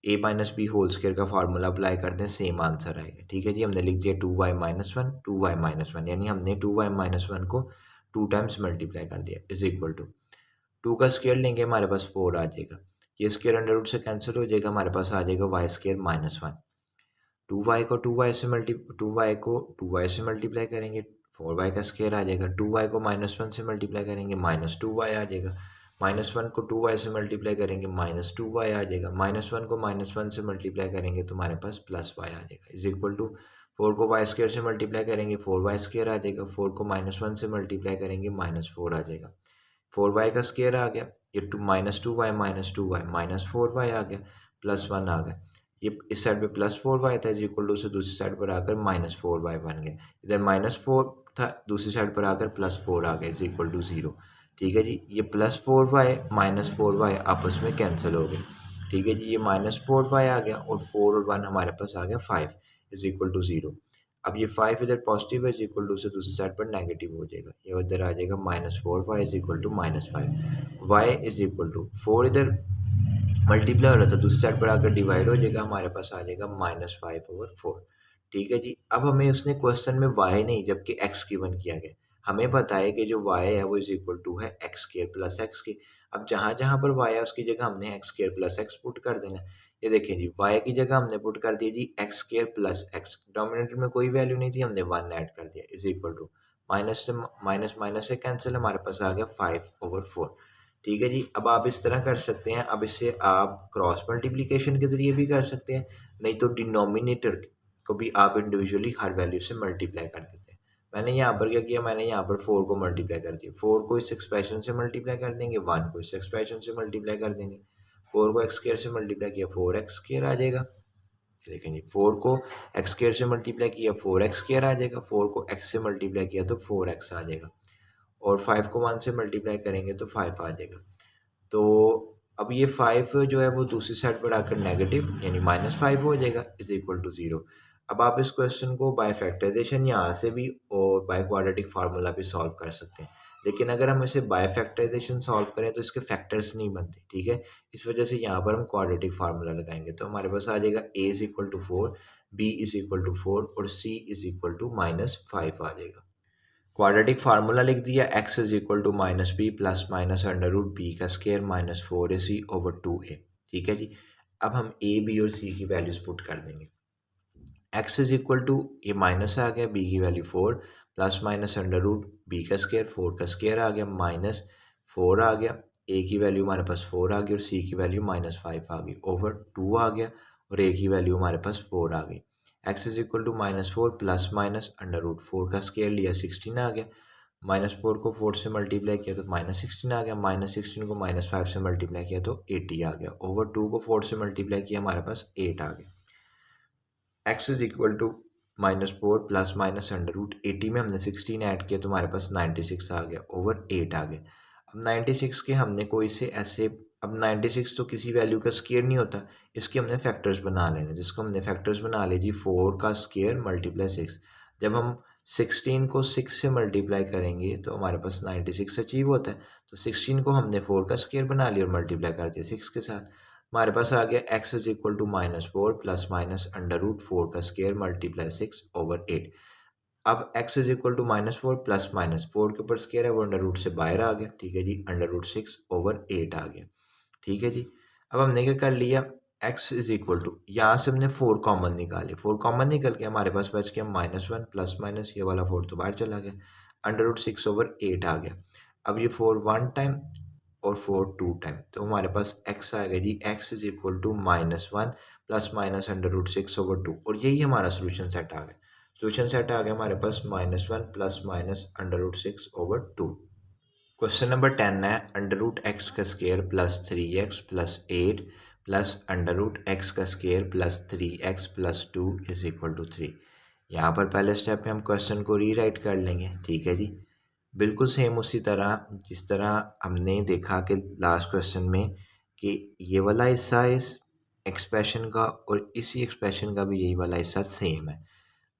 a minus b whole square का फार्मूला अप्लाई कर दें, सेम आंसर आएगा, ठीक है जी। हमने लिख दिया 2y माइनस 1 2y माइनस 1, यानी हमने 2y माइनस 1 को 2 टाइम्स मल्टीप्लाई कर दिया इज इक्वल टू 2 का स्क्वायर लेंगे, हमारे पास 4 आ जाएगा। ये स्क्वायर अंडर रूट से कैंसिल हो जाएगा, हमारे पास आ जाएगा वाई स्क्वायर माइनस 1। 2y को 2y से मल्टीप्लाई करेंगे 4y का स्क्वायर आ जाएगा। 2y को माइनस 1 से मल्टीप्लाई करेंगे माइनस 2y आ जाएगा। माइनस 1 को 2y से मल्टीप्लाई करेंगे माइनस 2y आ जाएगा। माइनस 1 को माइनस 1 से मल्टीप्लाई करेंगे तो हमारे पास प्लस y आ जाएगा इज इक्वल टू 4 को वाई स्क्वायर से मल्टीप्लाई करेंगे 4y स्क्वायर आ जाएगा। 4 को माइनस 1 से मल्टीप्लाई करेंगे माइनस 4 आ जाएगा। 4y का स्क्वायर आ गया, ये minus 2y minus 2y minus 4y आ गया, प्लस 1 आ गया। ये इस साइड पे प्लस 4y था इज इक्वल टू से दूसरी साइड पर आकर माइनस 4y बन गया। इधर माइनस 4 था, दूसरी साइड पर आकर प्लस 4 आ गया इज इक्वल टू 0, ठीक है जी। ये प्लस 4y माइनस 4y आपस में कैंसिल हो गए, ठीक है जी। ये माइनस 4y आ गया और 4 और 1 हमारे पास आ गया 5 इज इक्वल टू 0। अब ये 5 इधर पॉजिटिव है इज इक्वल टू से दूसरी साइड पर नेगेटिव हो जाएगा, ये उधर आ जाएगा minus 4y is equal to minus 5। y is equal to 4 इधर मल्टीप्लाई हो रहा था, दूसरी साइड पर आकर डिवाइड हो जाएगा, हमारे पास आ जाएगा माइनस 5/4, ठीक है जी। अब हमें उसने क्वेश्चन में y नहीं जबकि x गिवन किया गया, हमें पता है कि जो y है वो इज इक्वल टू है एक्स स्क्वायर प्लस एक्स के। अब जहाँ जहाँ पर y है उसकी जगह हमने x square plus x put कर देना। ये देखें जी, y की जगह हमने पुट कर दिया जी x square plus x, denominator में कोई वैल्यू नहीं थी, हमने 1 ऐड कर दिया इज इक्वल टू माइनस से माइनस से कैंसिल, हमारे पास आ गया 5/4, ठीक है जी। अब आप इस तरह कर सकते हैं, अब इससे आप क्रॉस मल्टीप्लिकेशन के ज़रिए भी कर सकते हैं, नहीं तो डिनोमिनेटर को भी आप इंडिविजुअली हर वैल्यू से मल्टीप्लाई कर देते हैं। मैंने यहाँ पर क्या किया, मैंने यहाँ पर 4 को मल्टीप्लाई कर दिया, 4 को इस एक्सप्रेशन से मल्टीप्लाई कर देंगे, 1 को इस एक्सप्रेशन से मल्टीप्लाई कर देंगे, 4 को एक्स स्क्वायर से मल्टीप्लाई किया 4x स्क्वायर आ जाएगा, देखें जी, 4 को एक्स स्क्र से मल्टीप्लाई किया 4x स्क्र आ जाएगा, 4 को x से मल्टीप्लाई किया तो 4x आ जाएगा, और 5 को 1 से मल्टीप्लाई करेंगे तो 5 आ जाएगा। तो अब ये 5 जो है वो दूसरी साइड पर आकर नेगेटिव यानी -5 हो जाएगा इज इक्वल टू 0। अब आप इस क्वेश्चन को बाय फैक्टराइजेशन यहाँ से भी और बाय क्वाड्रेटिक फार्मूला भी सॉल्व कर सकते हैं, लेकिन अगर हम इसे बाय फैक्टराइजेशन सॉल्व करें तो इसके फैक्टर्स नहीं बनते, ठीक है। इस वजह से यहाँ पर हम क्वाड्रेटिक फार्मूला लगाएंगे, तो हमारे पास आ जाएगा a is equal to 4, b is equal to 4 और c इज इक्वल टू -5 आ जाएगा। क्वाड्रेटिक फार्मूला लिख दिया, x is equal to -b plus minus under root b का square minus 4ac over 2a, ठीक है जी। अब हम a b और c की वैल्यूज पुट कर देंगे। x इज इक्वल टू ये माइनस आ गया, b की value 4 plus minus under root b का स्क्वायर 4 का स्क्वायर आ गया माइनस 4 आ गया, a की वैल्यू हमारे पास 4 आ गई और c की वैल्यू -5 आ गई ओवर 2 आ गया और a की वैल्यू हमारे पास 4 आ गई। x is equal to -4 plus minus under root 4 का स्क्वायर लिया 16 आ गया, -4 को 4 से मल्टीप्लाई किया तो -16 आ गया, -16 को -5 से मल्टीप्लाई किया तो 80 आ गया, ओवर 2 को 4 से मल्टीप्लाई किया हमारे पास 8 आ गया। x is equal to -4 plus minus under root 80 में हमने 16 ऐड किया तो हमारे पास 96 आ गया ओवर 8 आ गया। अब 96 के हमने कोई से ऐसे, अब 96 तो किसी वैल्यू का स्क्वायर नहीं होता, इसके हमने फैक्टर्स बना लेने, जिसको हमने फैक्टर्स बना ले जी 4 का स्क्वायर मल्टीप्लाई 6। जब हम 16 को 6 से मल्टीप्लाई करेंगे तो हमारे पास 96 अचीव होता है, तो 16 को हमने 4 का स्क्वायर बना लिया और मल्टीप्लाई कर दिया 6 के साथ, हमारे पास आ गया x is equal to -4 plus minus under root 4 का स्क्वायर मल्टीप्लाई 6 ओवर 8। अब x is equal to -4 plus minus 4 के ऊपर स्क्वायर है वो अंडर रूट से बाहर आ गया, ठीक है जी, अंडर रूट 6 ओवर 8 आ गया, ठीक है जी। अब हमने क्या कर लिया, x इज इक्वल टू, यहाँ से हमने 4 कॉमन निकाले, 4 कॉमन निकल के हमारे पास बच गया -1 प्लस माइनस ये वाला 4 तो बाहर चला गया, अंडर रूट 6 ओवर 8 आ गया। अब ये 4 1 टाइम और 4 2 टाइम, तो हमारे पास x आएगा जी, x is equal to -1 plus minus under root 6 over 2, और यही हमारा सोल्यूशन सेट आ गया। सोल्यूशन सेट आ गया हमारे पास -1 plus minus under root 6 over 2। Question number 10 है, अंडर रूट एक्स का square plus 3x plus 8 plus under root x का square plus 3x plus 2 is equal to 3। यहाँ पर पहले स्टेप में हम क्वेश्चन को रीराइट कर लेंगे, ठीक है जी, बिल्कुल सेम उसी तरह जिस तरह हमने देखा कि लास्ट क्वेश्चन में कि ये वाला हिस्सा इस एक्सप्रेशन का और इसी एक्सप्रेशन का भी यही वाला हिस्सा सेम है।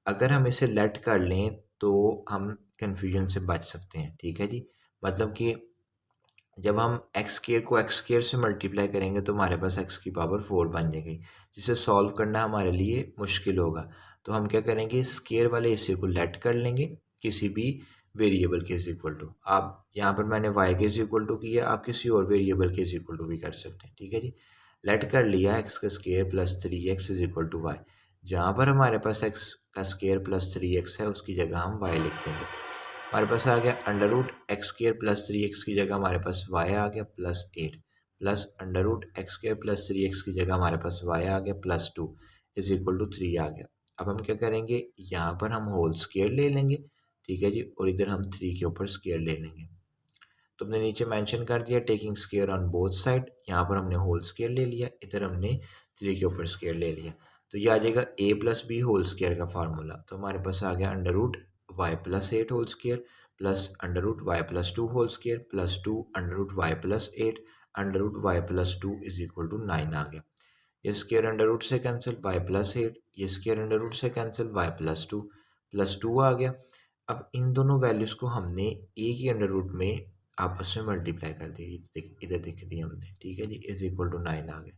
अगर हम इसे लेट कर लें तो हम कन्फ्यूजन से बच सकते हैं, ठीक है जी। मतलब कि जब हम एक्स स्क्वायर को एक्स स्क्वायर से मल्टीप्लाई करेंगे तो हमारे पास एक्स की पावर 4 बन जाएगी, जिसे सॉल्व करना हमारे लिए मुश्किल होगा। तो हम क्या करेंगे, स्क्वायर वाले हिस्से को लेट कर लेंगे किसी भी वेरिएबल के इज इक्वल टू। आप यहाँ पर मैंने y के इज इक्वल टू किया, आप किसी और वेरिएबल के इज इक्वल टू भी कर सकते हैं, ठीक है जी। लेट कर लिया एक्स का square plus 3x is equal to y, जहाँ पर हमारे पास एक्स का स्क्वायर प्लस 3x है उसकी जगह हम y लिख देंगे। हमारे पास आ गया under root x square plus 3x की जगह हमारे पास y आ गया plus 8 plus under root x square plus 3x की जगह हमारे पास y आ गया प्लस 2 इज इक्वल टू 3 आ गया। अब हम क्या करेंगे, यहाँ पर हम होल स्क्वायर ले लेंगे, ठीक है जी, और इधर हम 3 के ऊपर स्क्वायर ले लेंगे। तो हमने नीचे मेंशन कर दिया taking square on both side, यहाँ पर हमने होल स्क्वायर ले लिया, इधर हमने 3 के ऊपर स्क्वायर ले लिया, तो ये आ जाएगा a plus b whole square का फार्मूला। तो हमारे पास आ गया under root y plus 8 whole square plus under root y plus 2 whole square plus 2 under root y plus 8 under root y plus 2 is equal to 9 आ गया। ये square under root से कैंसिल वाई प्लस 8, ये square under root से cancel y plus 2 आ गया। अब इन दोनों वैल्यूज को हमने ए की अंडर रूट में आपस में मल्टीप्लाई कर दिया, इधर दिख दिया हमने, ठीक है जी, इज इक्वल टू 9 आ गया।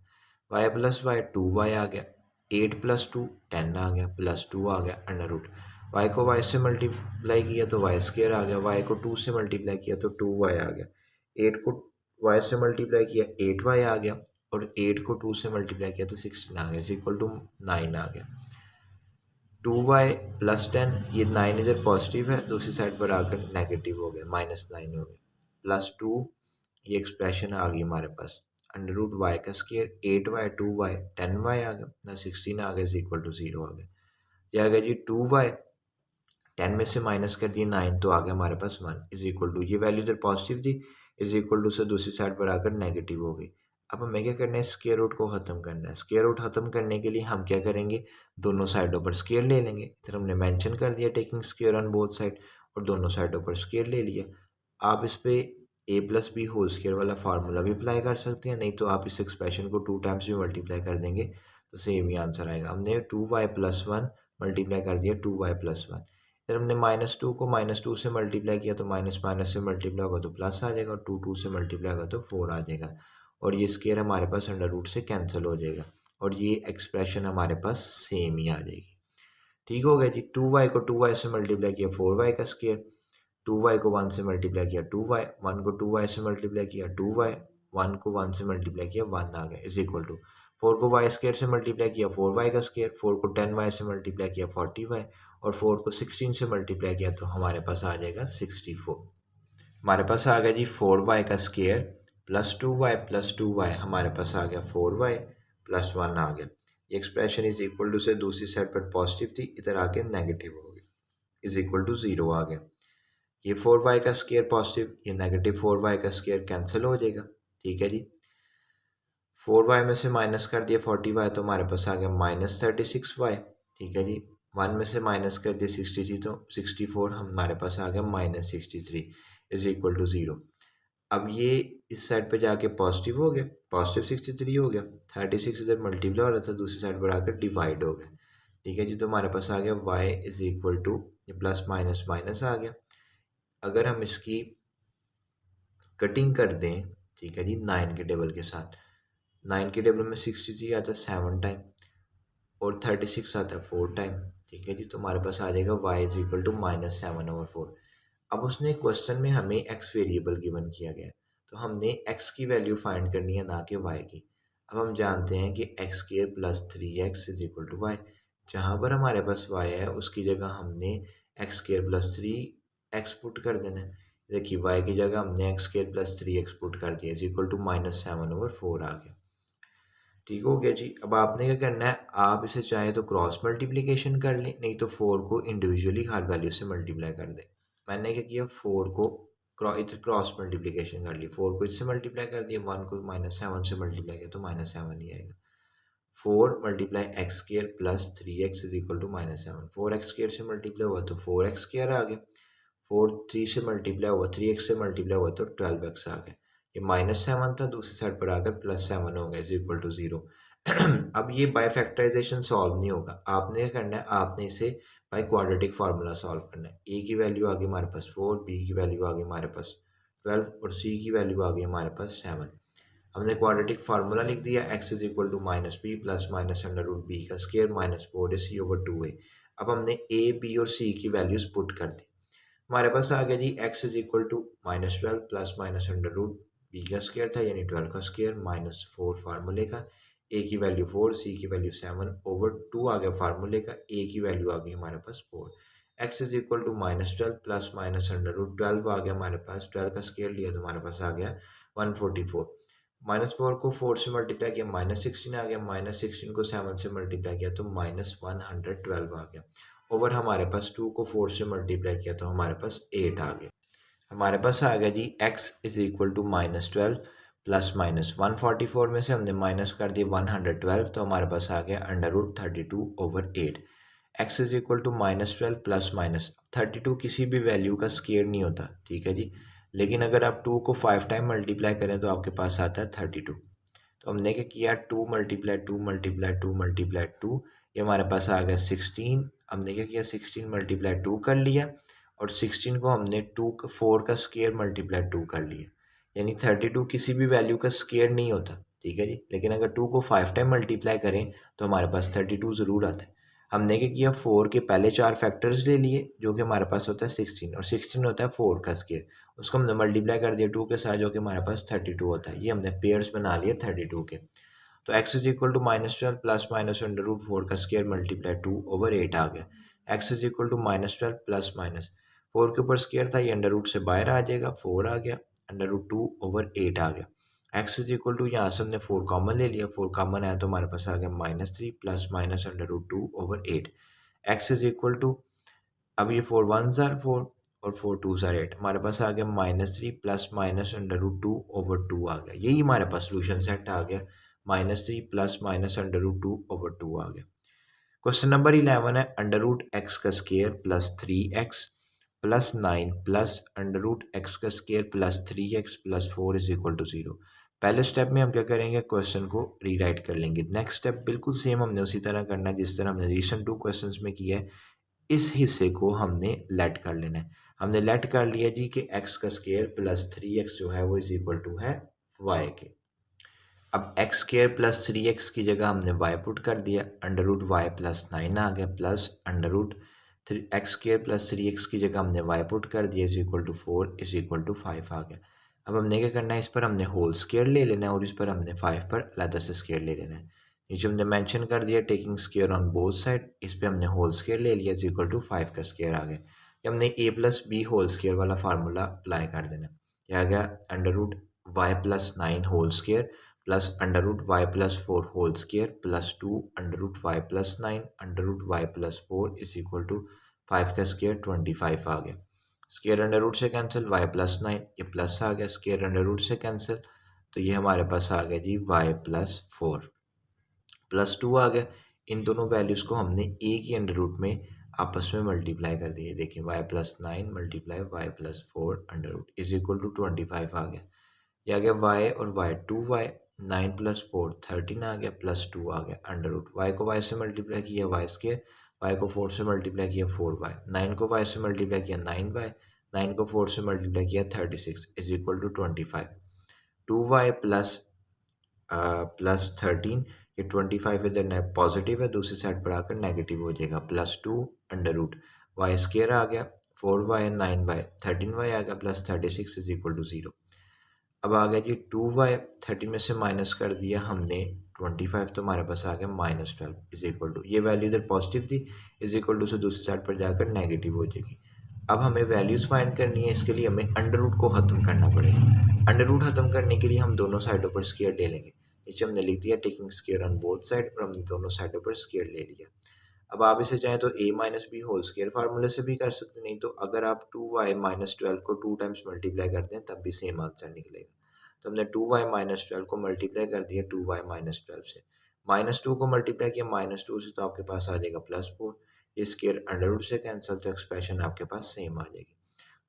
वाई प्लस वाई 2y आ गया, 8 प्लस 2 10 आ गया प्लस 2 आ गया अंडर रूट, वाई को वाई से मल्टीप्लाई किया तो वाई स्क्वायर आ गया, वाई को 2 से मल्टीप्लाई किया तो 2y आ गया, 8 को वाई से मल्टीप्लाई किया 8y आ गया और 8 को 2 से मल्टीप्लाई किया तो 16 आ गया, इज इक्वल टू 9 आ गया। 2y प्लस 10, ये 9 इधर पॉजिटिव है, दूसरी साइड पर आकर नेगेटिव हो गया, -9 हो गया, प्लस 2, ये एक्सप्रेशन आ गई हमारे पास अंडर रूट वाई का स्क्वायर 8y 2y 10y आ गया ना 16 आ गया इज इक्वल टू 0 आ गया। ये आ गया जी 2y 10 में से माइनस कर दिए 9 तो आ गया हमारे पास 1 इज इक्वल टू, ये वैल्यू इधर पॉजिटिव थी, इज इक्वल टू से दूसरी साइड पर आकर नेगेटिव हो गई। अब हमें क्या करना है, स्क्वायर रूट को ख़त्म करना है। स्क्वायर रूट ख़त्म करने के लिए हम क्या करेंगे, दोनों साइडों पर स्क्वायर ले लेंगे। इधर हमने मेंशन कर दिया taking square on both side, और दोनों साइडों पर स्क्वायर ले लिया। आप इस पे a plus b whole square वाला फार्मूला भी अप्लाई कर सकते हैं, नहीं तो आप इस एक्सप्रेशन को 2 टाइम्स भी मल्टीप्लाई कर देंगे तो सेम ही आंसर आएगा। हमने 2y+1 मल्टीप्लाई कर दिया 2y+1। फिर हमने -2 को -2 से मल्टीप्लाई किया तो माइनस माइनस से मल्टीप्लाई होगा तो प्लस आ जाएगा, और 2 से मल्टीप्लाई होगा तो 4 आ जाएगा, और ये स्क्वायर हमारे पास अंडर रूट से कैंसिल हो जाएगा, और ये एक्सप्रेशन हमारे पास सेम ही आ जाएगी। ठीक हो गया जी। 2y को 2y से मल्टीप्लाई किया 4y का स्क्वायर, 2y को 1 से मल्टीप्लाई किया 2y, 1 को 2y से मल्टीप्लाई किया 2y, 1 को 1 से मल्टीप्लाई किया 1 आ गया, इज इक्वल टू 4 को y स्क्वायर से मल्टीप्लाई किया 4y का स्क्वायर, 4 को 10y से मल्टीप्लाई किया 40y, और 4 को 16 से मल्टीप्लाई किया तो हमारे पास आ जाएगा 64। हमारे पास आ गया जी 4y का स्क्वायर प्लस 2y हमारे पास आ गया 4y प्लस 1 आ गया। ये एक्सप्रेशन इज इक्वल टू से दूसरी साइड पर पॉजिटिव थी, इधर आके नेगेटिव हो गई, इज इक्वल टू 0 आ गया। ये 4y का स्क्वायर पॉजिटिव, ये नेगेटिव 4y का स्क्वायर कैंसिल हो जाएगा। ठीक है जी। 4y में से माइनस कर दिया 40y तो हमारे पास आ गया -36y। ठीक है जी। 1 में से माइनस कर दिया 63 तो 64 हमारे पास आ गया -63 इज इक्वल टू 0। अब ये इस साइड पे जाके पॉजिटिव हो गया, पॉजिटिव 63 हो गया, 36 इधर मल्टीप्लाई हो रहा था दूसरी साइड पर आकर डिवाइड हो गया। ठीक है जी। तो हमारे पास आ गया y इज इक्वल टू, ये प्लस माइनस माइनस आ गया। अगर हम इसकी कटिंग कर दें, ठीक है जी, 9 के टेबल के साथ, 9 के टेबल में 63 आता है 7 टाइम, और 36 आता है 4 टाइम। ठीक है जी। तो हमारे पास आ जाएगा y इज इक्वल टू -7/4। अब उसने क्वेश्चन में हमें x वेरिएबल गिवन किया गया, तो हमने x की वैल्यू फाइंड करनी है, ना कि y की। अब हम जानते हैं कि x square plus 3x is equal to y. जहाँ पर हमारे पास y है उसकी जगह हमने x square plus 3x put कर देना है। देखिए y की जगह हमने x square plus 3x put कर दिया, इज इक्वल टू -7/4 आ गया। ठीक हो गया जी। अब आपने क्या करना है, आप इसे चाहे तो क्रॉस मल्टीप्लिकेशन कर लें, नहीं तो 4 को इंडिविजुअली हर वैल्यू से मल्टीप्लाई कर दें। मैंने क्या किया, 4 को इधर क्रॉस मल्टीप्लिकेशन कर ली, 4 को इससे मल्टीप्लाई कर दिया, 1 को -7 से मल्टीप्लाई किया तो -7 ही आएगा। 4 multiply x square plus 3x is equal to -7। 4x square से मल्टीप्लाई हुआ तो 4x स्क्र आ गया, 3 से मल्टीप्लाई हुआ, 3x से मल्टीप्लाई हुआ तो 12x आ गया। ये -7 था, दूसरी साइड पर आकर +7 हो गया, इज इक्वल टू 0। अब ये बाय फैक्टराइजेशन सॉल्व नहीं होगा, आपने क्या करना है, आपने इसे बाय क्वाड्रेटिक फार्मूला सॉल्व करना है। a की वैल्यू आ गई हमारे पास 4, b की वैल्यू आ गई हमारे पास 12, और c की वैल्यू आ गई हमारे पास 7। हमने क्वाड्रेटिक फार्मूला लिख दिया, x is equal to -b plus minus under root b का स्क्वायर -4ac/2a। अब हमने a, b और c की वैल्यूज पुट कर दी, हमारे पास आ गया जी x is equal to -12 plus minus under root b का स्क्वायर था, यानी 12 का स्क्वायर -4 फार्मूले का, a की वैल्यू 4, c की वैल्यू 7/2 आ गया फार्मूले का, a की वैल्यू आ गई हमारे पास 4। x is equal to -12 plus minus under root 12 आ गया हमारे पास, 12 का स्क्वायर लिया तो हमारे पास आ गया 144। -4 को 4 से मल्टीप्लाई किया -16 आ गया, -16 को 7 से मल्टीप्लाई किया तो -112 आ गया, ओवर हमारे पास 2 को 4 से मल्टीप्लाई किया तो हमारे पास 8 आ गया। हमारे पास आ गया जी x is equal to -12 plus minus 144 में से हमने माइनस कर दिया 112 तो हमारे पास आ गया √32/8। x is equal to -12 plus minus 32 किसी भी वैल्यू का स्क्वायर नहीं होता, ठीक है जी, लेकिन अगर आप 2 को 5 टाइम मल्टीप्लाई करें तो आपके पास आता है 32। तो हमने क्या किया, 2 मल्टीप्लाई 2 मल्टीप्लाई 2 मल्टीप्लाई 2, ये हमारे पास आ गया 16। हमने क्या किया, 16 मल्टीप्लाई 2 कर लिया, और 16 को हमने 4 का स्क्वायर मल्टीप्लाई 2 कर लिया, यानी 32 किसी भी वैल्यू का स्क्वायर नहीं होता, ठीक है जी, लेकिन अगर 2 को 5 टाइम मल्टीप्लाई करें तो हमारे पास 32 ज़रूर आता है। हमने क्या किया, 4 के पहले 4 फैक्टर्स ले लिए, जो कि हमारे पास होता है 16, और 16 होता है 4 का स्क्वायर, उसको हमने मल्टीप्लाई कर दिया 2 के साथ, जो कि हमारे पास 32 होता है। ये हमने पेयर्स बना लिए 32 के। तो x is equal to -12 plus minus under root 4 का स्क्वायर मल्टीप्लाई 2/8 आ गया। x is equal to -12 plus minus 4 के ऊपर स्क्वायर था, ये अंडर रूट से बाहर आ जाएगा, 4 आ गया, अंडर रूट 2/8 आ गया। x इज इक्वल टू, यहाँ से हमने 4 कॉमन ले लिया, 4 कॉमन आया तो हमारे पास आ गया -3 plus minus under root 2/8। x is equal to, अब ये 4 1 ज़ार 4, और 4 2 ज़ार 8, हमारे पास आ गया -3 प्लस माइनस √2/2 आ गया। यही हमारे पास सोल्यूशन सेट आ गया, -3 प्लस माइनस √2/2 आ गया। क्वेश्चन नंबर 11 है √x का square plus 3x plus 9 plus √x का square plus 3x plus 4 is equal to 0। पहले स्टेप में हम क्या करेंगे, क्वेश्चन को रीराइट कर लेंगे। नेक्स्ट स्टेप बिल्कुल सेम हमने उसी तरह करना है जिस तरह हमने रीसेंट 2 क्वेश्चंस में किया है। इस हिस्से को हमने लेट कर लेना है। हमने लेट कर लिया जी कि x का स्क्वायर प्लस 3x जो है वो इज इक्वल टू है y के। अब एक्स स्क्र प्लस 3x की जगह हमने y पुट कर दिया, √y प्लस 9 आ गया plus x square plus 3x की जगह हमने y पुट कर दिया is equal to 4 is equal to 5 आ गया। अब हमने क्या करना है, इस पर हमने होल स्क्र ले लेना है और इस पर हमने 5 पर अलग से स्क्र ले लेना है। नीचे हमने मेंशन कर दिया taking square on both side, इस पर हमने होल स्क्र ले लिया इज इक्वल टू 5 का स्क्र आ गया। ये हमने a plus b whole square वाला फार्मूला अप्लाई कर देना। यह आ गया √y plus 9 whole square plus √y plus 4 whole square plus 2 √y plus 9 √y plus 4 is equal to 5 का स्क्र 25 आ गया। स्क्र अंडर रूट से कैंसिल, y प्लस 9 ये प्लस आ गया, स्क्र अंडर रूट से कैंसिल, तो ये हमारे पास आ गया जी y प्लस 4 प्लस 2 आ गया। इन दोनों वैल्यूज़ को हमने a की अंडर रूट में आपस में मल्टीप्लाई कर दिए। देखिए y plus 9 multiply y plus 4 under root is equal to 25 आ गया। ये आ गया y और y 2y, 9 प्लस 4 13 आ गया प्लस 2 आ गया अंडर रूट। y को y से मल्टीप्लाई किया y स्क्र, y को 4 से मल्टीप्लाई किया 4y, 9 को y से मल्टीप्लाई किया 9y, 9 को 4 से मल्टीप्लाई किया 36 is equal to 25। 2y plus 13, ये 25 इधर पॉजिटिव है, दूसरी साइड पर आकर नेगेटिव हो जाएगा, प्लस 2 अंडर रूट y स्क्र आ गया 4y 9y 13y आ गया प्लस 36 इज इक्वल टू 0। अब आ गया जी 2y, 30 में से माइनस कर दिया हमने 25, तो हमारे पास आ गया -12 इज इक्वल टू, ये वैल्यू इधर पॉजिटिव थी इज इक्वल टू से दूसरी साइड पर जाकर नेगेटिव हो जाएगी। अब हमें वैल्यूज़ फाइंड करनी है, इसके लिए हमें अंडर रूट को ख़त्म करना पड़ेगा। अंडर रूट ख़त्म करने के लिए हम दोनों साइडों पर स्क्वायर ले लेंगे। नीचे हमने लिख दिया taking square on both side, और हमने दोनों साइडों पर स्क्वायर ले लिया। अब आप इसे चाहें तो a minus b whole square फार्मूले से भी कर सकते, नहीं तो अगर आप 2y माइनस 12 को 2 टाइम्स मल्टीप्लाई करते हैं तब भी सेम आंसर निकलेगा। तो हमने 2y माइनस 12 को मल्टीप्लाई कर दिया 2y माइनस 12 से, -2 को मल्टीप्लाई किया -2 से, तो आपके पास आ जाएगा +4। ये स्क्वायर अंडर रूट से कैंसिल, तो एक्सप्रेशन आपके पास सेम आ जाएगी।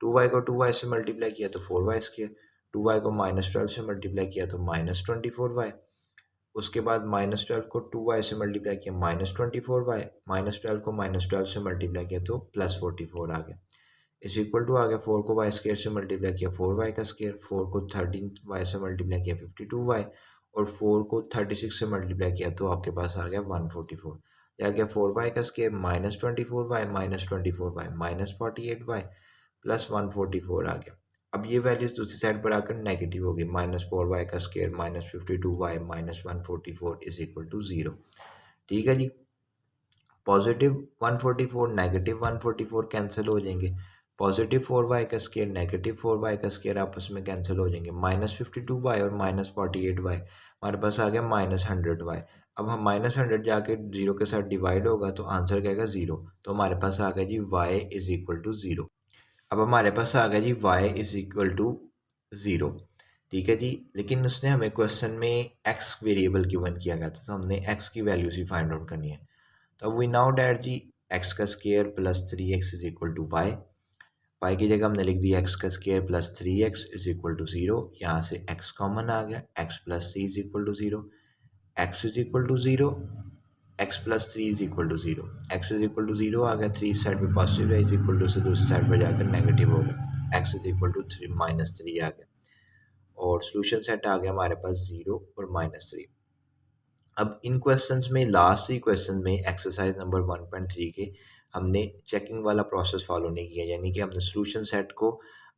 2y को 2y से मल्टीप्लाई किया तो 4y स्क्वायर, 2y को -12 से मल्टीप्लाई किया तो -24y, उसके बाद -12 को 2y से मल्टीप्लाई किया -24y, -12 को -12 से मल्टीप्लाई किया तो +44 आ गया, इस इक्वल टू आ गया 4 को y स्क्वायर से मल्टीप्लाई किया 4y का स्क्वायर, 4 को 13y से मल्टीप्लाई किया 52y, और 4 को 36 से मल्टीप्लाई किया तो आपके पास आ गया 144। यह आ गया 4y का square -24y -24y -48y plus 144 आ गया। अब ये वैल्यूज दूसरी साइड पर आकर नेगेटिव हो गई, -4y का square -52y -144 is equal to 0। ठीक है जी, पॉजिटिव 144 नेगेटिव 144 कैंसिल हो जाएंगे, पॉजिटिव 4y का स्क्वायर नेगेटिव 4y का स्क्वायर आपस में कैंसिल हो जाएंगे, -52y और -48y हमारे पास आ गया -100y। अब हम -100 जाके 0 के साथ डिवाइड होगा तो आंसर क्या आएगा 0, तो हमारे पास आ गया जी y इज इक्वल टू 0। अब हमारे पास आ गया जी y इज इक्वल टू 0। ठीक है जी, लेकिन उसने हमें क्वेश्चन में x वेरिएबल गिवन किया गया था, तो हमने x की वैल्यूज ही फाइंड आउट करनी है। तो वी नाउ डैट जी x का square plus 3x is equal to y, y की जगह हमने लिख दिया x का square plus 3x is equal to 0, यहाँ से x कॉमन आ गया, x plus 3 is equal to 0, x is equal to 0, x plus 3 is equal to 0, x is equal to 0 आ गया, 3 साइड पे पॉजिटिव है इज इक्वल टू से दूसरी साइड पर जाकर नेगेटिव हो गया, x इज इक्वल टू -3 आ गया, और सोल्यूशन सेट आ गया हमारे पास 0 और -3। अब इन क्वेश्चंस में लास्ट ही क्वेश्चन में एक्सरसाइज नंबर 1.3 के हमने चेकिंग वाला प्रोसेस फॉलो नहीं किया, यानी कि हमने सोल्यूशन सेट को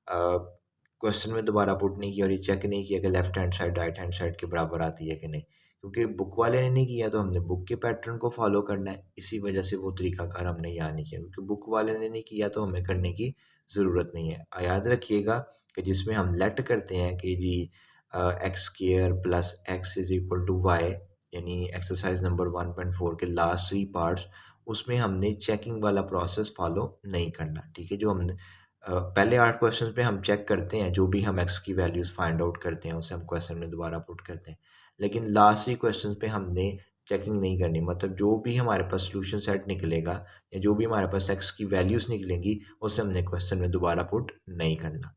क्वेश्चन में दोबारा पुट नहीं किया और ये चेक नहीं किया कि left hand side right hand side के बराबर आती है कि नहीं, क्योंकि बुक वाले ने नहीं किया तो हमने बुक के पैटर्न को फॉलो करना है, इसी वजह से वो तरीकाकार हमने यहाँ नहीं किया, क्योंकि बुक वाले ने नहीं किया तो हमें करने की ज़रूरत नहीं है। याद रखिएगा कि जिसमें हम लेट करते हैं कि जी x square plus x is equal to y, यानी एक्सरसाइज नंबर 1.4 के लास्ट 3 पार्ट्स, उसमें हमने चेकिंग वाला प्रोसेस फॉलो नहीं करना। ठीक है, जो हमने पहले 8 क्वेश्चन पे हम चेक करते हैं, जो भी हम एक्स की वैल्यूज़ फाइंड आउट करते हैं उसे हम क्वेश्चन में दोबारा पुट करते हैं। लेकिन लास्ट ही क्वेश्चन पे हमने चेकिंग नहीं करनी, मतलब जो भी हमारे पास सोल्यूशन सेट निकलेगा या जो भी हमारे पास एक्स की वैल्यूज़ निकलेंगी उसे हमने क्वेश्चन में दोबारा पुट नहीं करना।